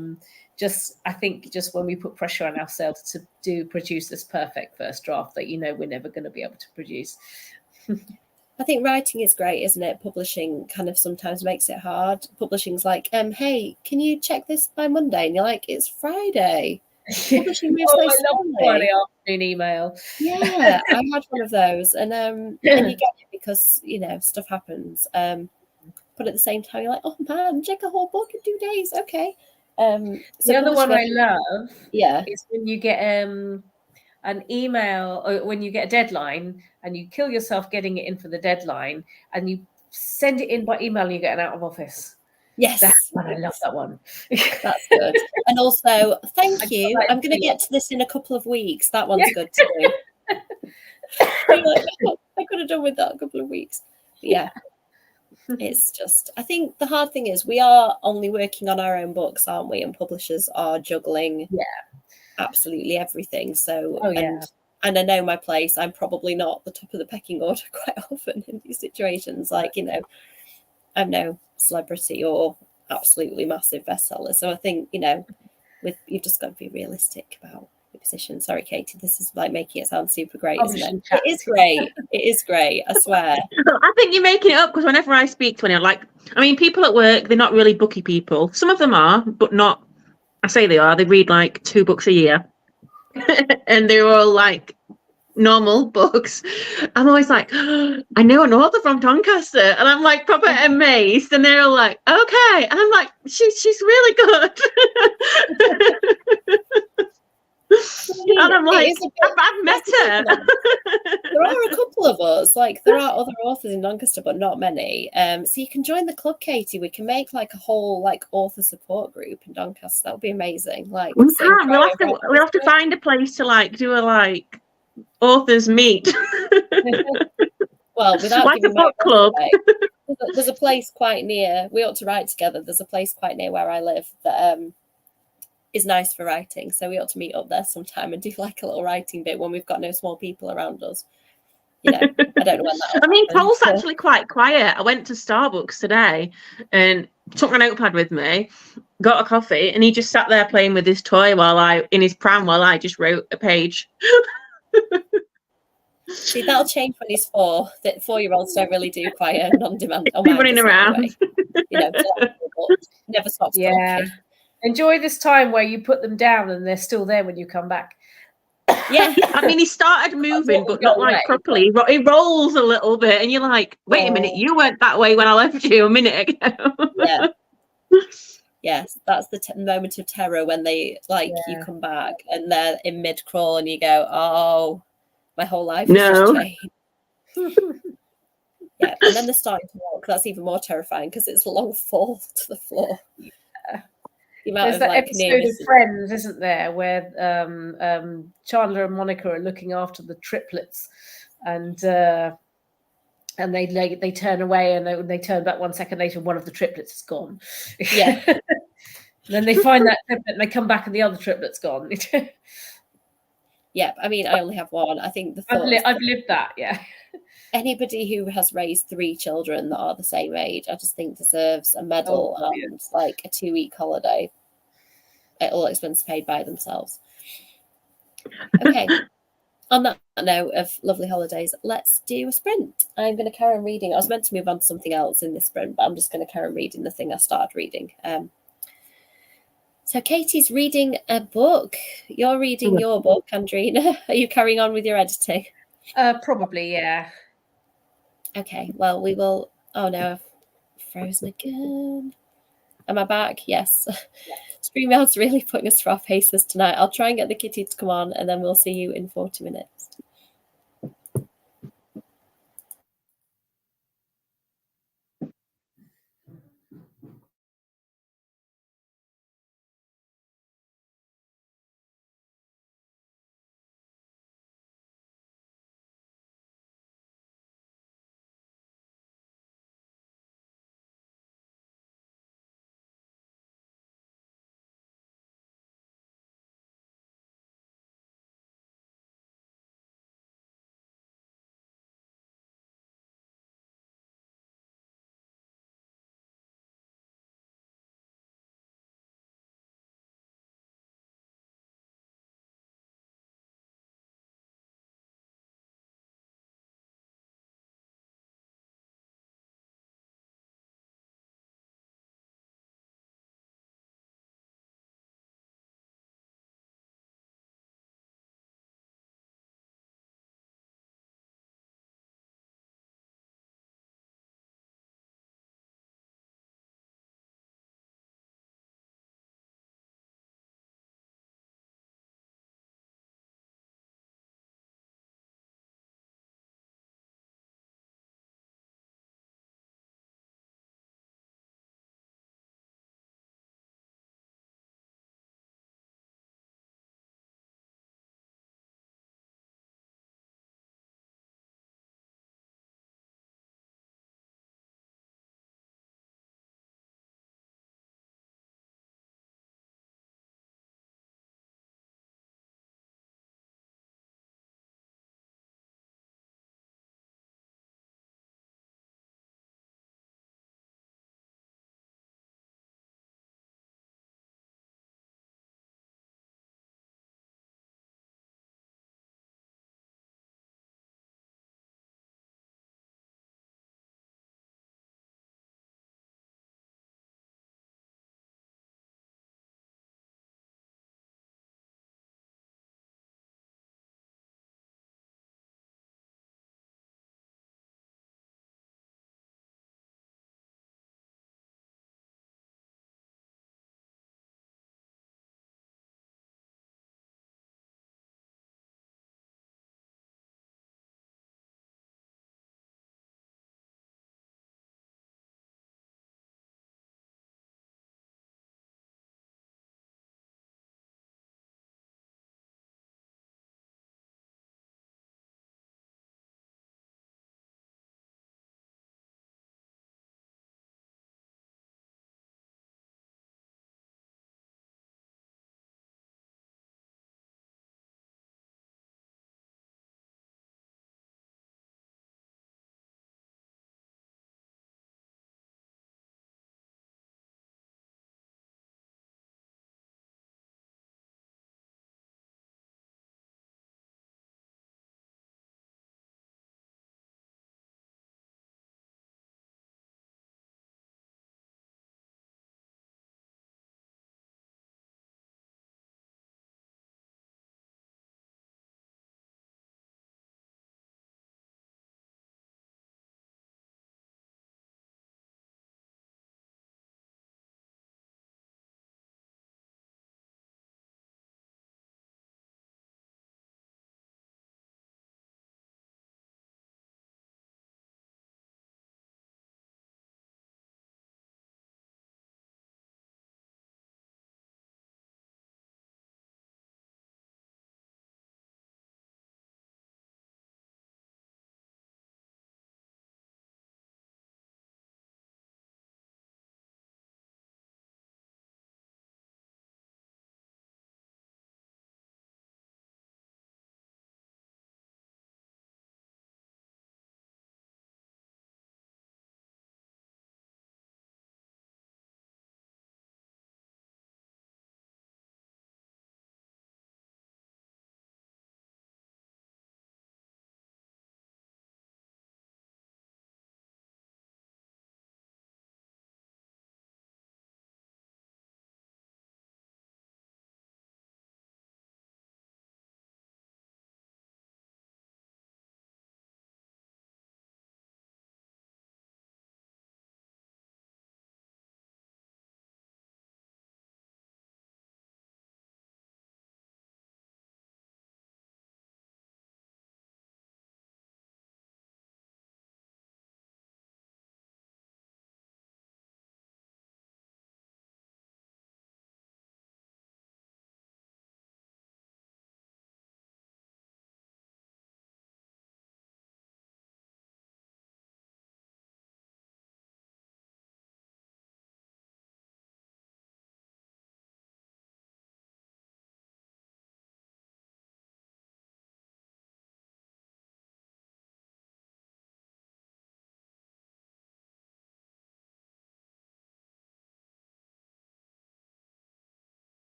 think when we put pressure on ourselves to produce this perfect first draft that we're never going to be able to produce. I think writing is great, isn't it? Publishing kind of sometimes makes it hard. Publishing's like, hey, can you check this by Monday? And you're like, it's Friday. Publishing moves so slowly. Friday afternoon email. Yeah, I had one of those, and you get it because stuff happens. But at the same time, you're like, oh man, check a whole book in 2 days. Okay. So the other one I love, is when you get an email, or when you get a deadline and you kill yourself getting it in for the deadline and you send it in by email and you get an out of office. Yes. That's one. I love that one. That's good. And also, thank you. I'm going to get to this in a couple of weeks. That one's good too. I could have done with that a couple of weeks. But yeah. It's just, I think the hard thing is we are only working on our own books, aren't we? And publishers are juggling absolutely everything. So, and I know my place. I'm probably not the top of the pecking order quite often in these situations. Like, I'm no celebrity or absolutely massive bestseller. So I think, you've just got to be realistic about your position. Sorry, Katie, this is like making it sound super great, isn't it? It is great. It is great, I swear. I think you're making it up, because whenever I speak to anyone, people at work, they're not really booky people. Some of them are, but not, I say they are. They read like 2 books a year. And they're all like normal books. I'm always like, I know an author from Doncaster, and I'm like proper amazed, and they're all like, okay, and I'm like, she's really good. And I'm like, I've met her. There are a couple of us, like there are other authors in Doncaster, but not many. So you can join the club, Katie. We can make like a whole like author support group in Doncaster. That would be amazing. Like we'll have to find a place to like do a like authors meet. Well, without like a book club. There's a place quite near. We ought to write together. There's a place quite near where I live that is nice for writing. So we ought to meet up there sometime and do like a little writing bit when we've got no small people around us. you know, I don't know when that. I mean, Cole's actually quite quiet. I went to Starbucks today and took my notepad with me, got a coffee, and he just sat there playing with his toy in his pram while I just wrote a page. See, that'll change when he's 4. That 4-year-olds don't really do quiet and on-demand. Oh, Be running around. Anyway. You know, never stops talking. Enjoy this time where you put them down and they're still there when you come back. Yeah. I mean, he started moving, but not like properly. He rolls a little bit, and you're like, wait a minute, you weren't that way when I left you a minute ago. Yeah. Yes, that's the moment of terror when they you come back and they're in mid-crawl and you go, oh, my whole life has just changed. Yeah, and then they're starting to walk. That's even more terrifying because it's a long fall to the floor. Yeah. There's that episode of Friends, isn't there, where Chandler and Monica are looking after the triplets, and they turn away, and they turn back 1 second later, and one of the triplets is gone. Yeah. Then they find that triplet, and they come back, and the other triplet's gone. Yeah, I mean, I only have one. I think I've lived that. Yeah. Anybody who has raised 3 children that are the same age, I just think deserves a medal and like a 2-week holiday at all expenses paid by themselves. Okay. On that note of lovely holidays, let's do a sprint. I'm going to carry on reading. I was meant to move on to something else in this sprint, but I'm just going to carry on reading the thing I started reading. So Katie's reading a book. You're reading your book, Andrina. Are you carrying on with your editing? Probably, yeah. Okay, well, we will. Oh no, I've frozen again. Am I back? Yes. StreamYard's really putting us through our paces tonight. I'll try and get the kitty to come on, and then we'll see you in 40 minutes.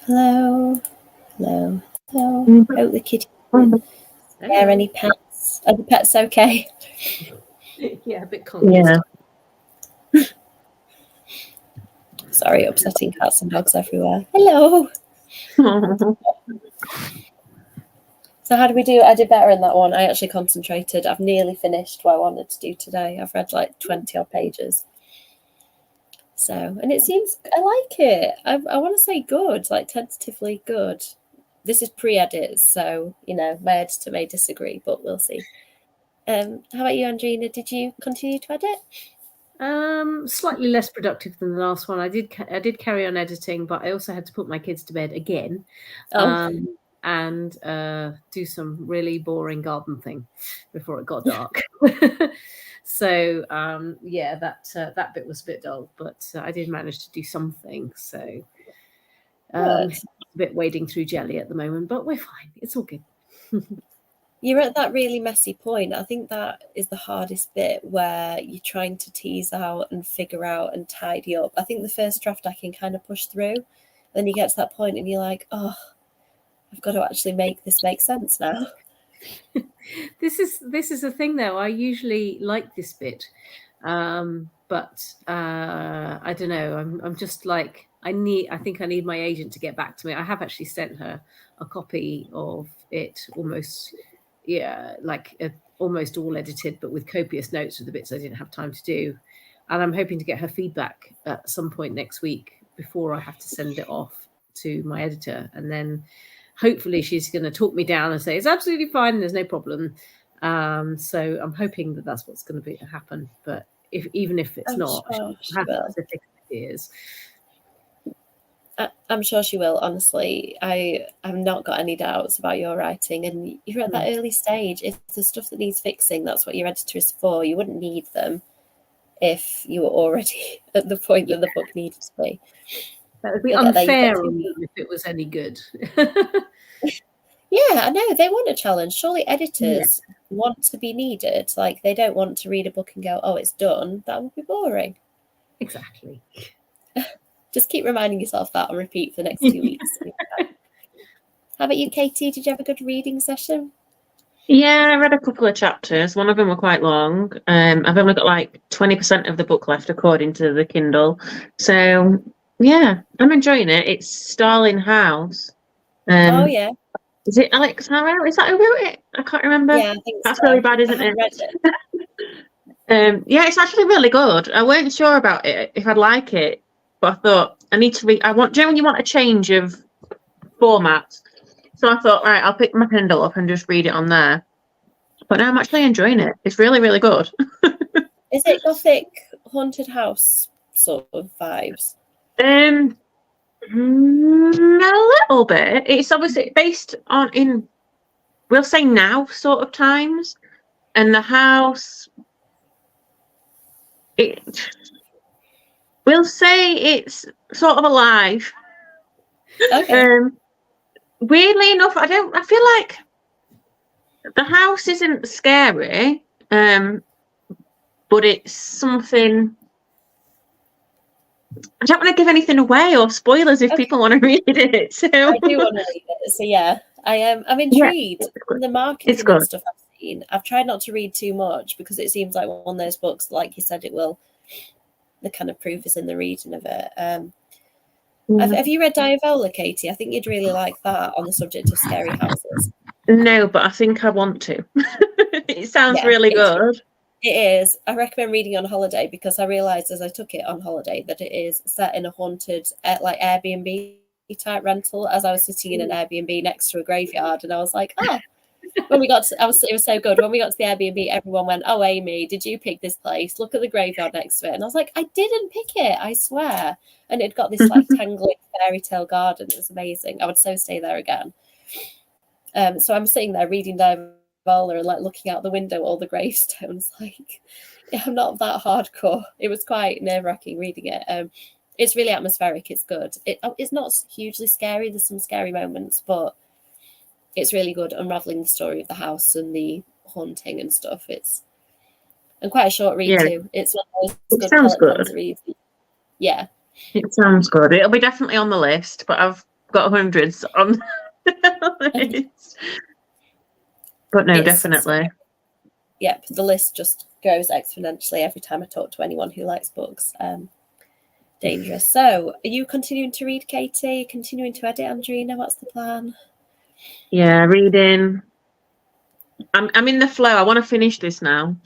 Hello. Hello. Hello. Hope the kitty didn't scare any pets. Are the pets okay? Yeah, a bit confused. Yeah. Sorry, upsetting cats and dogs everywhere. Hello. So how did we do? I did better in that one. I actually concentrated. I've nearly finished what I wanted to do today. I've read like 20 odd pages. So, and it seems, I like it. I want to say good, like tentatively good. This is pre-edits, so, you know, my editor may disagree, but we'll see. How about you, Andrina? Did you continue to edit? Slightly less productive than the last one. I did carry on editing, but I also had to put my kids to bed again. And do some really boring garden thing before it got dark. So yeah, that bit was a bit dull, but I did manage to do something. So it's a bit wading through jelly at the moment, but we're fine. It's all good. You're at that really messy point. I think that is the hardest bit, where you're trying to tease out and figure out and tidy up. I think the first draft I can kind of push through. Then you get to that point and you're like, oh, I've got to actually make this make sense now. This is a thing though. I usually like this bit, but I don't know. I'm just like, I think I need my agent to get back to me. I have actually sent her a copy of it, almost almost all edited, but with copious notes of the bits I didn't have time to do. And I'm hoping to get her feedback at some point next week before I have to send it off to my editor, and then hopefully she's going to talk me down and say it's absolutely fine, there's no problem. So I'm hoping that that's what's going to happen. But even if it's not, sure she has specific ideas. I'm sure she will. Honestly, I've not got any doubts about your writing, and you're at that early stage. If there's stuff that needs fixing, that's what your editor is for. You wouldn't need them if you were already at the point that the book needed to be. That would be unfair on them if it was any good. Yeah, I know. They want a challenge. Surely editors want to be needed. Like, they don't want to read a book and go, oh, it's done. That would be boring. Exactly. Just keep reminding yourself that on repeat for the next 2 weeks. How about you, Katie? Did you have a good reading session? Yeah, I read a couple of chapters. One of them were quite long. I've only got like 20% of the book left according to the Kindle. So yeah, I'm enjoying it. It's Starling House. Oh yeah. Is it Alex Harrow? Is that who wrote it? I can't remember. Yeah, I think that's so. Really bad, isn't it? Read it. Yeah, it's actually really good. I weren't sure about it if I'd like it, but I thought I need to read. Generally, you want a change of format, so I thought, right, I'll pick my Kindle up and just read it on there. But now I'm actually enjoying it. It's really, really good. Is it gothic haunted house sort of vibes? A little bit. It's obviously based on we'll say now sort of times, and the house. We'll say it's sort of alive. Okay. Weirdly enough, I feel like the house isn't scary, but it's something. I don't want to give anything away or spoilers if people want to read it. So I do want to read it. So yeah, I'm intrigued. Yeah, The marketing and stuff I've seen. I've tried not to read too much because it seems like one of those books, like you said, it will. The kind of proof is in the reading of it. Have you read Diavola, Katie? I think you'd really like that on the subject of scary houses. No, but I think I want to. It sounds really good. It is. I recommend reading on holiday because I realised as I took it on holiday that it is set in a haunted, like Airbnb type rental. As I was sitting in an Airbnb next to a graveyard, and I was like, oh. When we got to, it was so good. When we got to the Airbnb, everyone went, "Oh, Amy, did you pick this place? Look at the graveyard next to it." And I was like, "I didn't pick it, I swear." And it got this like tangling fairy tale garden. It was amazing. I would so stay there again. So I'm sitting there reading Diavola and like looking out the window, all the gravestones. Like, yeah, I'm not that hardcore. It was quite nerve-wracking reading it. It's really atmospheric. It's good. It's not hugely scary. There's some scary moments, but it's really good unraveling the story of the house and the haunting and stuff. And quite a short read too. It's one of those sounds good. Reads. Yeah. It sounds good. It'll be definitely on the list, but I've got hundreds on the list. But no, definitely. Yep, the list just grows exponentially every time I talk to anyone who likes books. Dangerous. So, are you continuing to read, Katie? Continuing to edit, Andrina? What's the plan? Yeah, reading. I'm in the flow. I want to finish this now.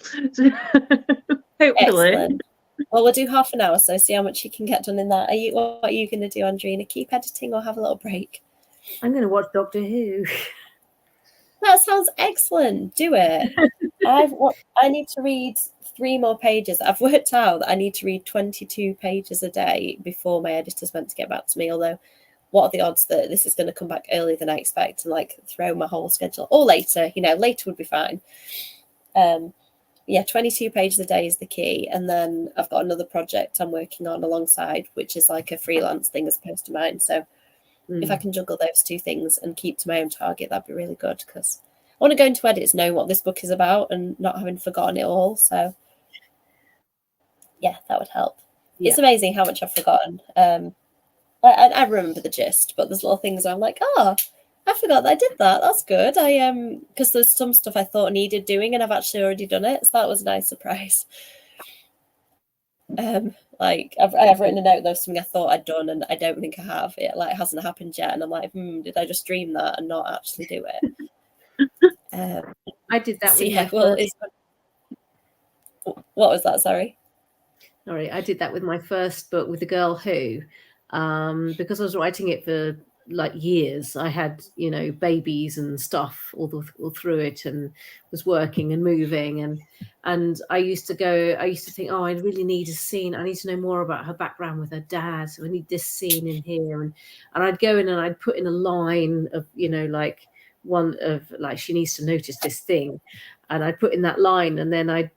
Hopefully. Excellent. Well, we'll do half an hour, so see how much you can get done in that. What are you going to do, Andrina? Keep editing or have a little break? I'm going to watch Doctor Who. That sounds excellent. Do it. I need to read 3 more pages. I've worked out that I need to read 22 pages a day before my editor's meant to get back to me. Although, what are the odds that this is going to come back earlier than I expect and like throw my whole schedule? Or later, later would be fine. 22 pages a day is the key. And then I've got another project I'm working on alongside, which is like a freelance thing as opposed to mine. So if I can juggle those 2 things and keep to my own target, that'd be really good, because I want to go into edits knowing what this book is about and not having forgotten it all. So yeah, that would help. Yeah. It's amazing how much I've forgotten. I remember the gist, but there's little things where I'm like, I forgot that I did that. That's good. Because there's some stuff I thought needed doing and I've actually already done it. So that was a nice surprise. Like I've written a note, there's something I thought I'd done and I don't think I have. It like hasn't happened yet. And I'm like, did I just dream that and not actually do it? I did that with my first... What was that? Sorry, I did that with my first book with The Girl Who, because I was writing it for like years. I had babies and stuff all through it, and was working and moving, and I used to think, I really need a scene. I need to know more about her background with her dad, so I need this scene in here, and I'd go in and I'd put in a line of like one of like, she needs to notice this thing, and I'd put in that line, and then I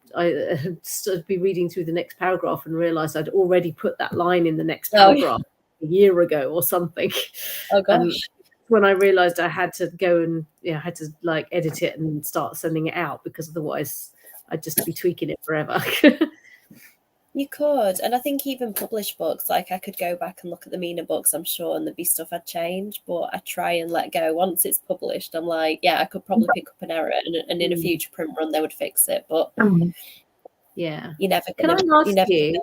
started be reading through the next paragraph and realized I'd already put that line in the next paragraph a year ago or something. Oh gosh. And when I realized I had to go and had to like edit it and start sending it out, because otherwise I'd just be tweaking it forever. You could, and I think even published books, like I could go back and look at the Mina books, I'm sure, and there'd be stuff I'd change, but I try and let go. Once it's published, I'm like, I could probably pick up an error, and in a future print run they would fix it, but yeah, you never can I ask you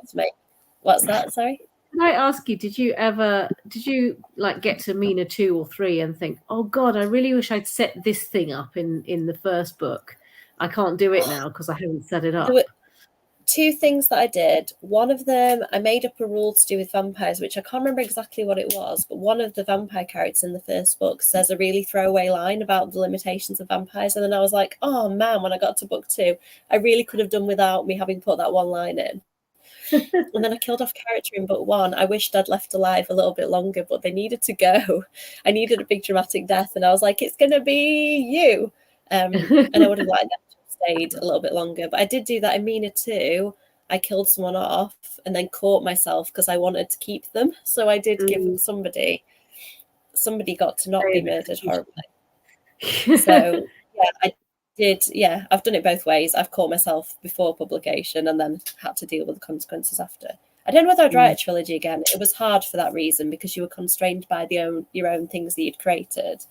what's that? Sorry, can I ask you, did you like get to Mina 2 or 3 and think, oh god, I really wish I'd set this thing up in the first book, I can't do it now because I haven't set it up? 2 things that I did. One of them, I made up a rule to do with vampires, which I can't remember exactly what it was, but one of the vampire characters in the first book says a really throwaway line about the limitations of vampires, and then I was like, oh man, when I got to book 2, I really could have done without me having put that one line in. And then I killed off character in book 1. I wished I'd left alive a little bit longer, but they needed to go. I needed a big dramatic death, and I was like, it's gonna be you. And I would have liked that stayed a little bit longer, but I did do that in Mina 2. I killed someone off and then caught myself because I wanted to keep them, so I did give them somebody got to not be murdered horribly. So I did. I've done it both ways. I've caught myself before publication and then had to deal with the consequences after. I don't know whether I'd write a trilogy again. It was hard for that reason, because you were constrained by your own things that you'd created.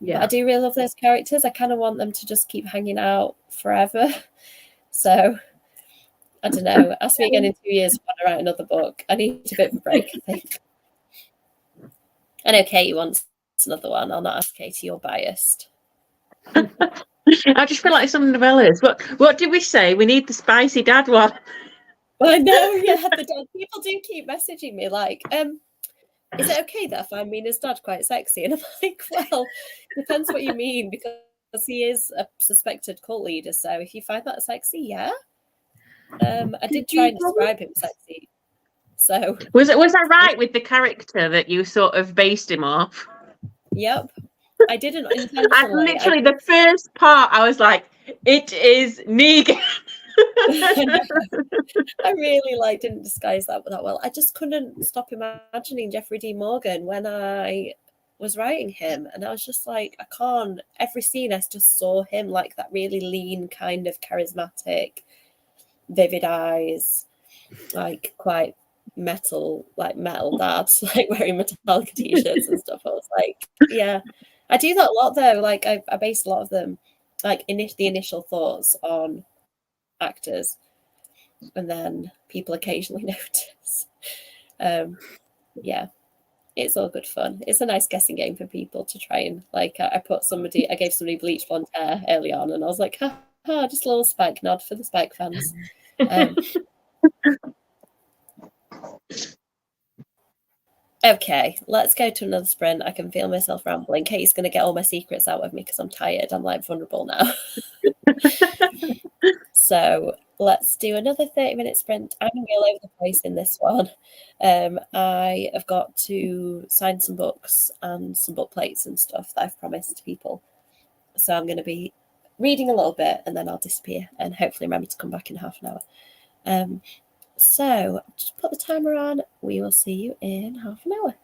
Yeah, but I do really love those characters. I kind of want them to just keep hanging out forever. So I don't know. Ask me again in 2 years when I write another book. I need a bit of a break, I think. I know Katie wants another one. I'll not ask Katie. You're biased. I just feel like some novellas. What did we say? We need the spicy dad one. Well, I know. Yeah, the dad. People do keep messaging me like, is it okay that I find Mina's dad quite sexy? And I'm like, well, depends what you mean, because he is a suspected cult leader. So if you find that sexy, yeah. I did try and describe him sexy. So was I right with the character that you sort of based him off? Yep. I didn't intentionally. Literally the first part, I was like, it is Negan. I really didn't disguise that well. I just couldn't stop imagining Jeffrey D. Morgan when I was writing him, and I was just like, I can't. Every scene, I just saw him like that really lean, kind of charismatic, vivid eyes, like quite metal dads, like wearing Metallica t-shirts and stuff. I was like, yeah, I do that a lot though. Like I base a lot of them, like the initial thoughts on actors, and then people occasionally notice. Yeah, it's all good fun. It's a nice guessing game for people to try and like. I gave somebody bleach blonde hair early on, and I was like, ha, just a little Spike nod for the Spike fans. Okay, let's go to another sprint. I can feel myself rambling. Kate's going to get all my secrets out of me because I'm tired. I'm like vulnerable now. So let's do another 30-minute sprint. I'm all over the place in this one. I have got to sign some books and some book plates and stuff that I've promised people. So I'm going to be reading a little bit and then I'll disappear and hopefully remember to come back in half an hour. So just put the timer on. We will see you in half an hour.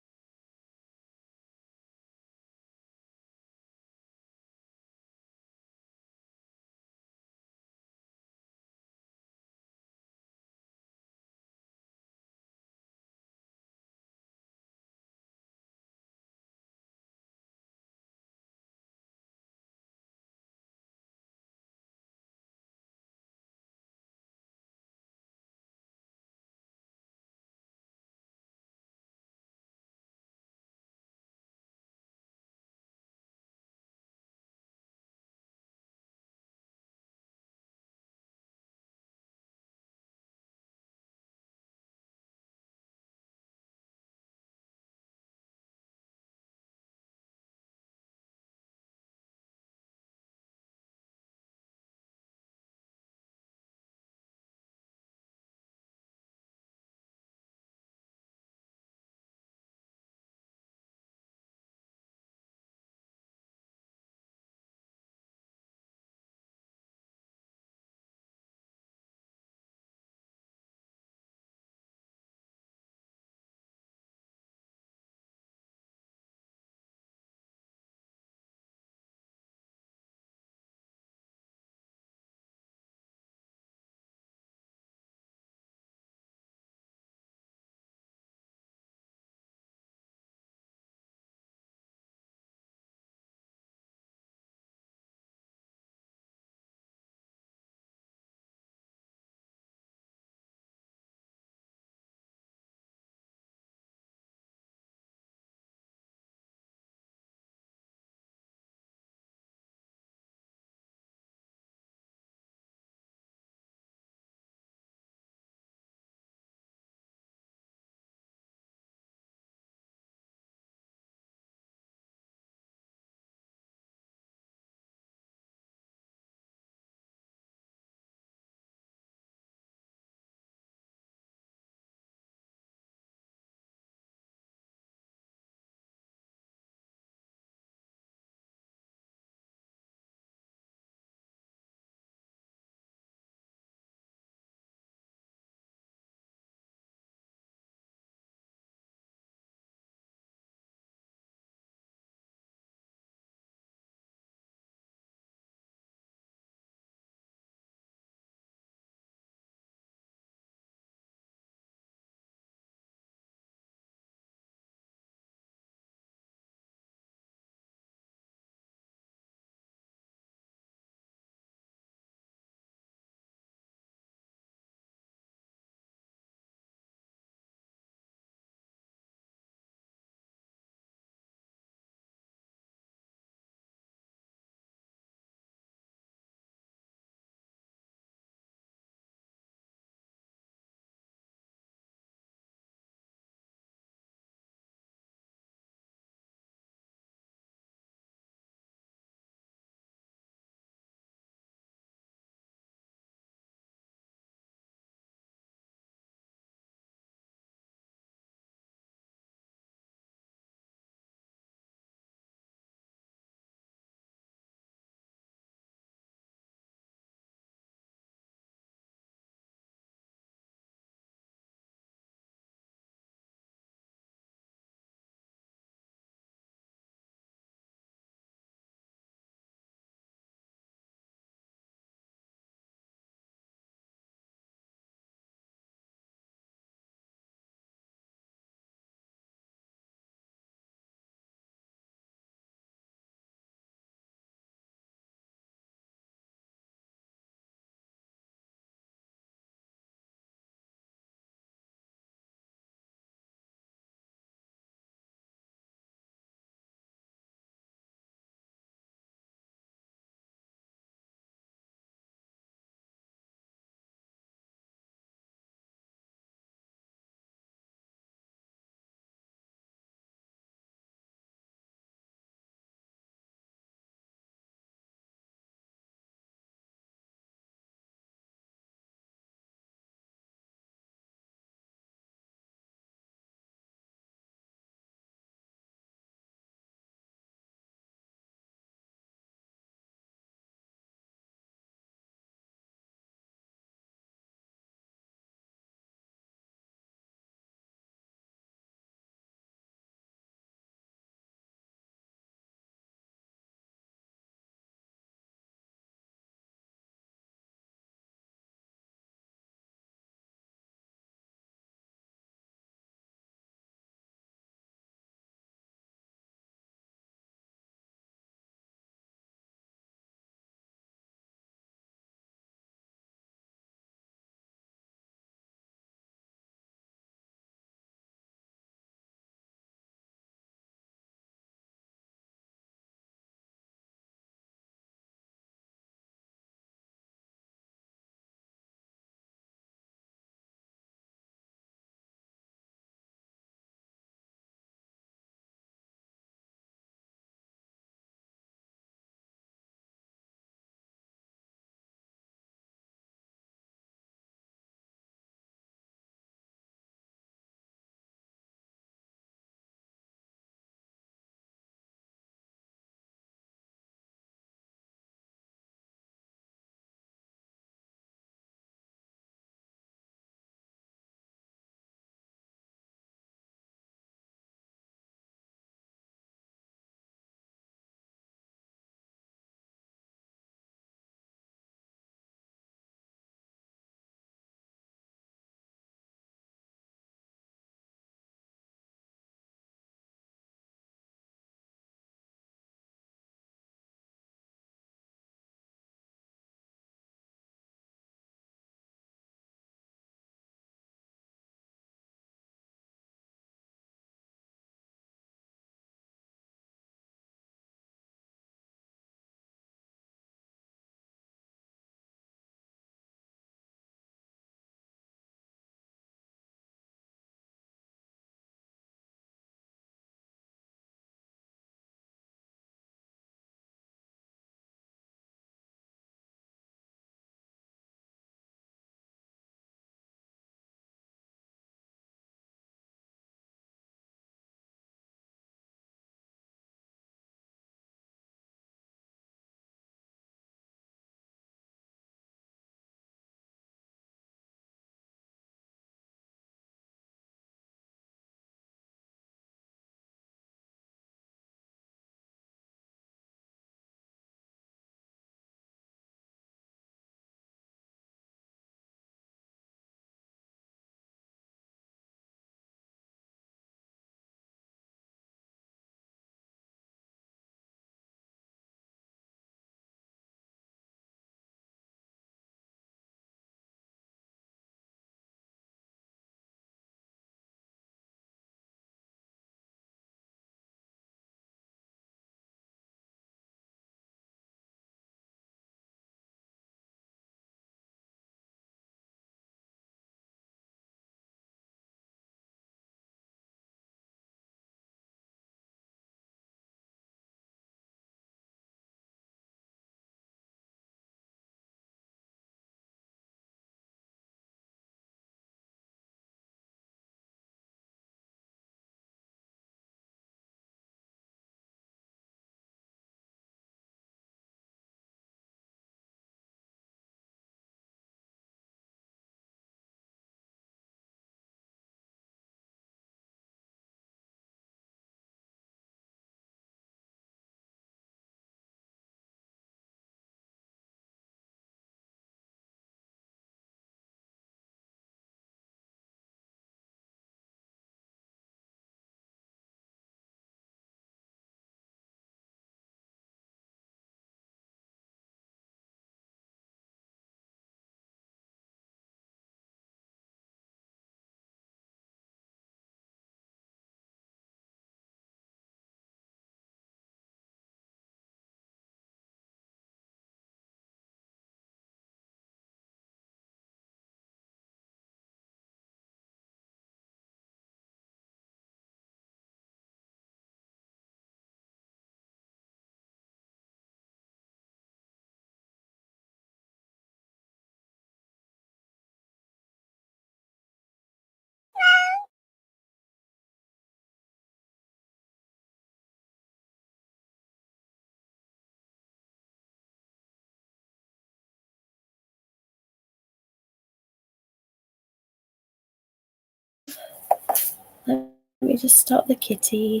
Let me just stop the kitty.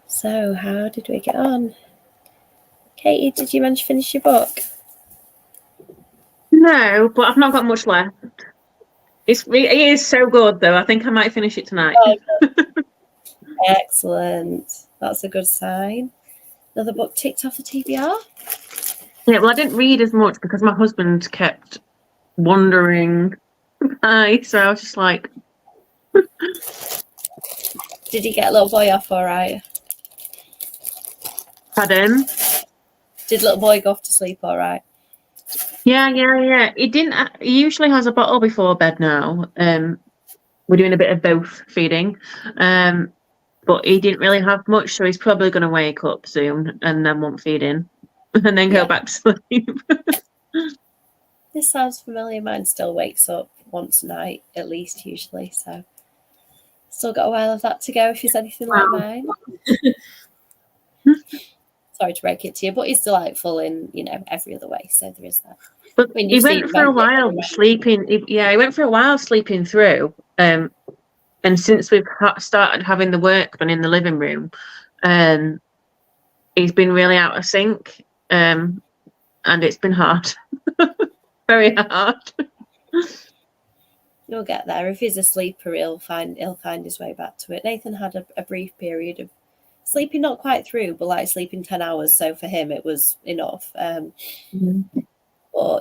So, how did we get on? Katie, did you manage to finish your book? No, but I've not got much left. It is so good, though. I think I might finish it tonight. Oh, excellent. That's a good sign. Another book ticked off the TBR. Yeah, well, I didn't read as much because my husband kept wandering by, so I was just like... Did you get little boy off all right? Pardon? Did little boy go off to sleep all right? Yeah. He didn't. He usually has a bottle before bed now. We're doing a bit of both feeding. But he didn't really have much, so he's probably going to wake up soon and then won't feed in and then go back to sleep. This sounds familiar. Mine still wakes up once a night, at least, usually. So, still got a while of that to go if he's anything like mine. Sorry to break it to you, but he's delightful in, every other way. So there is that. But he went for a while sleeping. He went for a while sleeping through. And since we've started having the work done in the living room, he's been really out of sync, and it's been hard, very hard. You'll get there. If he's a sleeper, he'll find his way back to it. Nathan had a brief period of sleeping, not quite through, but like sleeping 10 hours. So for him, it was enough. But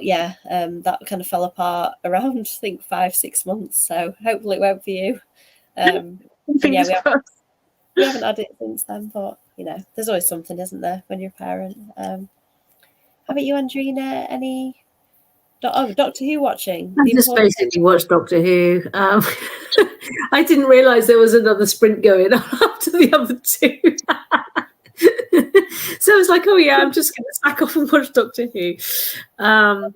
yeah, that kind of fell apart around, I think, 5-6 months. So hopefully it won't for you. We haven't had it since then, but there's always something, isn't there, when you're a parent? How about you, Andrina? Any Doctor Who watching? I just basically watched Doctor Who. I didn't realise there was another sprint going on after the other two. So I was like, oh yeah, I'm just going to sack off and watch Doctor Who. Last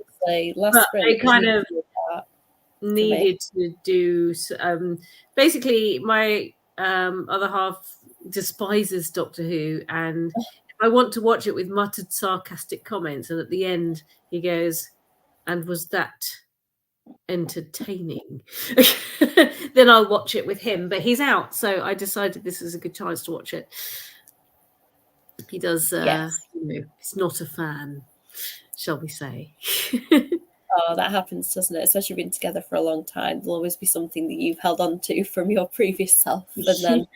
sprint, I kind of needed to do basically my other half despises Doctor Who, and I want to watch it with muttered sarcastic comments, and at the end he goes, and was that entertaining? Then I'll watch it with him, but he's out, so I decided this is a good chance to watch it. He does he's not a fan, shall we say. Oh, that happens, doesn't it? Especially being together for a long time. There'll always be something that you've held on to from your previous self. And then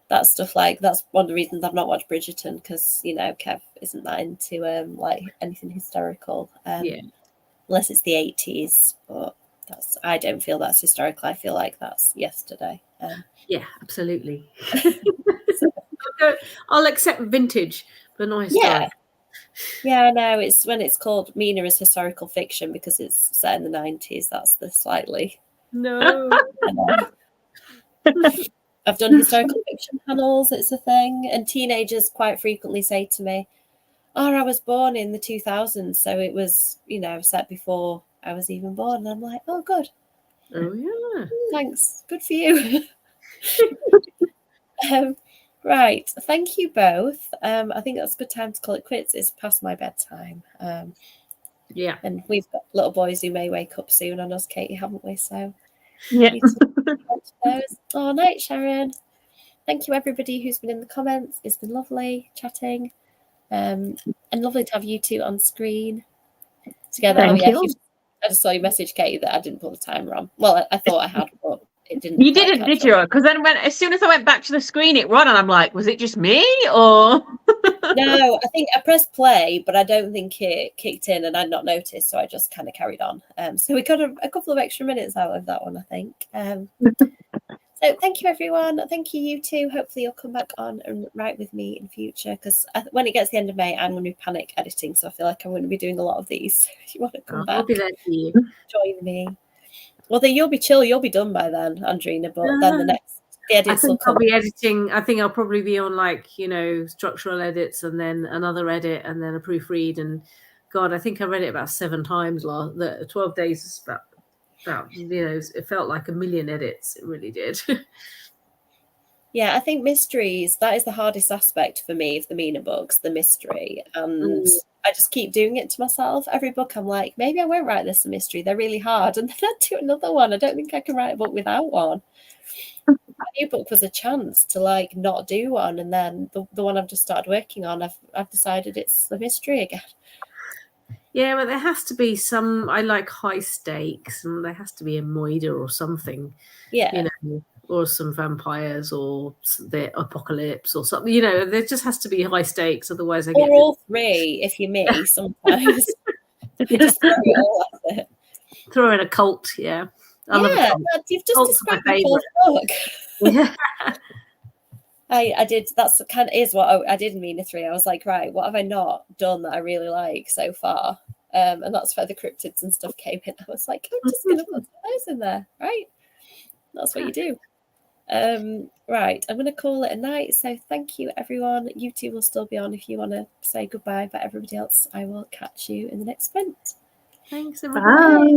that stuff, that's one of the reasons I've not watched Bridgerton, because, Kev isn't that into anything historical. Unless it's the 80s. But I don't feel that's historical. I feel like that's yesterday. Yeah, absolutely. I'll accept vintage, but not historical. Yeah, no, it's when it's called Mina as historical fiction because it's set in the 90s. That's the slightly. No. I've done historical fiction panels. It's a thing. And teenagers quite frequently say to me, I was born in the 2000s. So it was, set before I was even born. And I'm like, oh, good. Oh, yeah. Thanks. Good for you. Right. Thank you both. I think that's a good time to call it quits. It's past my bedtime. Yeah. And we've got little boys who may wake up soon on us, Katie, haven't we? So yeah. Oh, night, Sharon. Thank you, everybody who's been in the comments. It's been lovely chatting. And lovely to have you two on screen together. Thank you. I just saw your message, Katie, that I didn't put the timer on. Well, I thought I had, but it didn't. You didn't, did you? Because then as soon as I went back to the screen, it ran, and I'm like, was it just me or? No, I think I pressed play, but I don't think it kicked in, and I'd not noticed, so I just kind of carried on. So we got a couple of extra minutes out of that one, I think. So thank you, everyone. Thank you two. Hopefully you'll come back on and write with me in future, because when it gets to the end of May, I'm going to be panic editing, so I feel like I'm going to be doing a lot of these. If you want to come back, I'll be there for you. Join me. Well, then you'll be chill. You'll be done by then, Andrina. But then the edits will come. I'll be editing. I think I'll probably be on structural edits, and then another edit, and then a proofread. And God, I think I read it about 7 times. The 12 days is about it felt like a million edits. It really did. Yeah, I think mysteries, that is the hardest aspect for me of the Mina books, the mystery. And I just keep doing it to myself. Every book I'm like, maybe I won't write this a mystery. They're really hard. And then I do another one. I don't think I can write a book without one. My new book was a chance to like not do one. And then the one I've just started working on, I've decided it's the mystery again. Yeah, but there has to be some. I like high stakes, and there has to be a murder or something. Yeah. You know, or some vampires, or the apocalypse, or something. You know, there just has to be high stakes. Otherwise, I get. Or all three, if you're me, sometimes. Just throw it all at it. Throw in a cult, yeah. I love a cult. You've just Cult's my described the fourth book. Yeah. I did. That's kind of is what I did in Mina 3. I was like, right, what have I not done that I really like so far? And that's where the cryptids and stuff came in. I was like, I'm just going to put those in there, right? That's what you do. Right, I'm going to call it a night. So thank you, everyone. You two will still be on if you want to say goodbye, but everybody else, I will catch you in the next sprint. Thanks, everybody. Bye.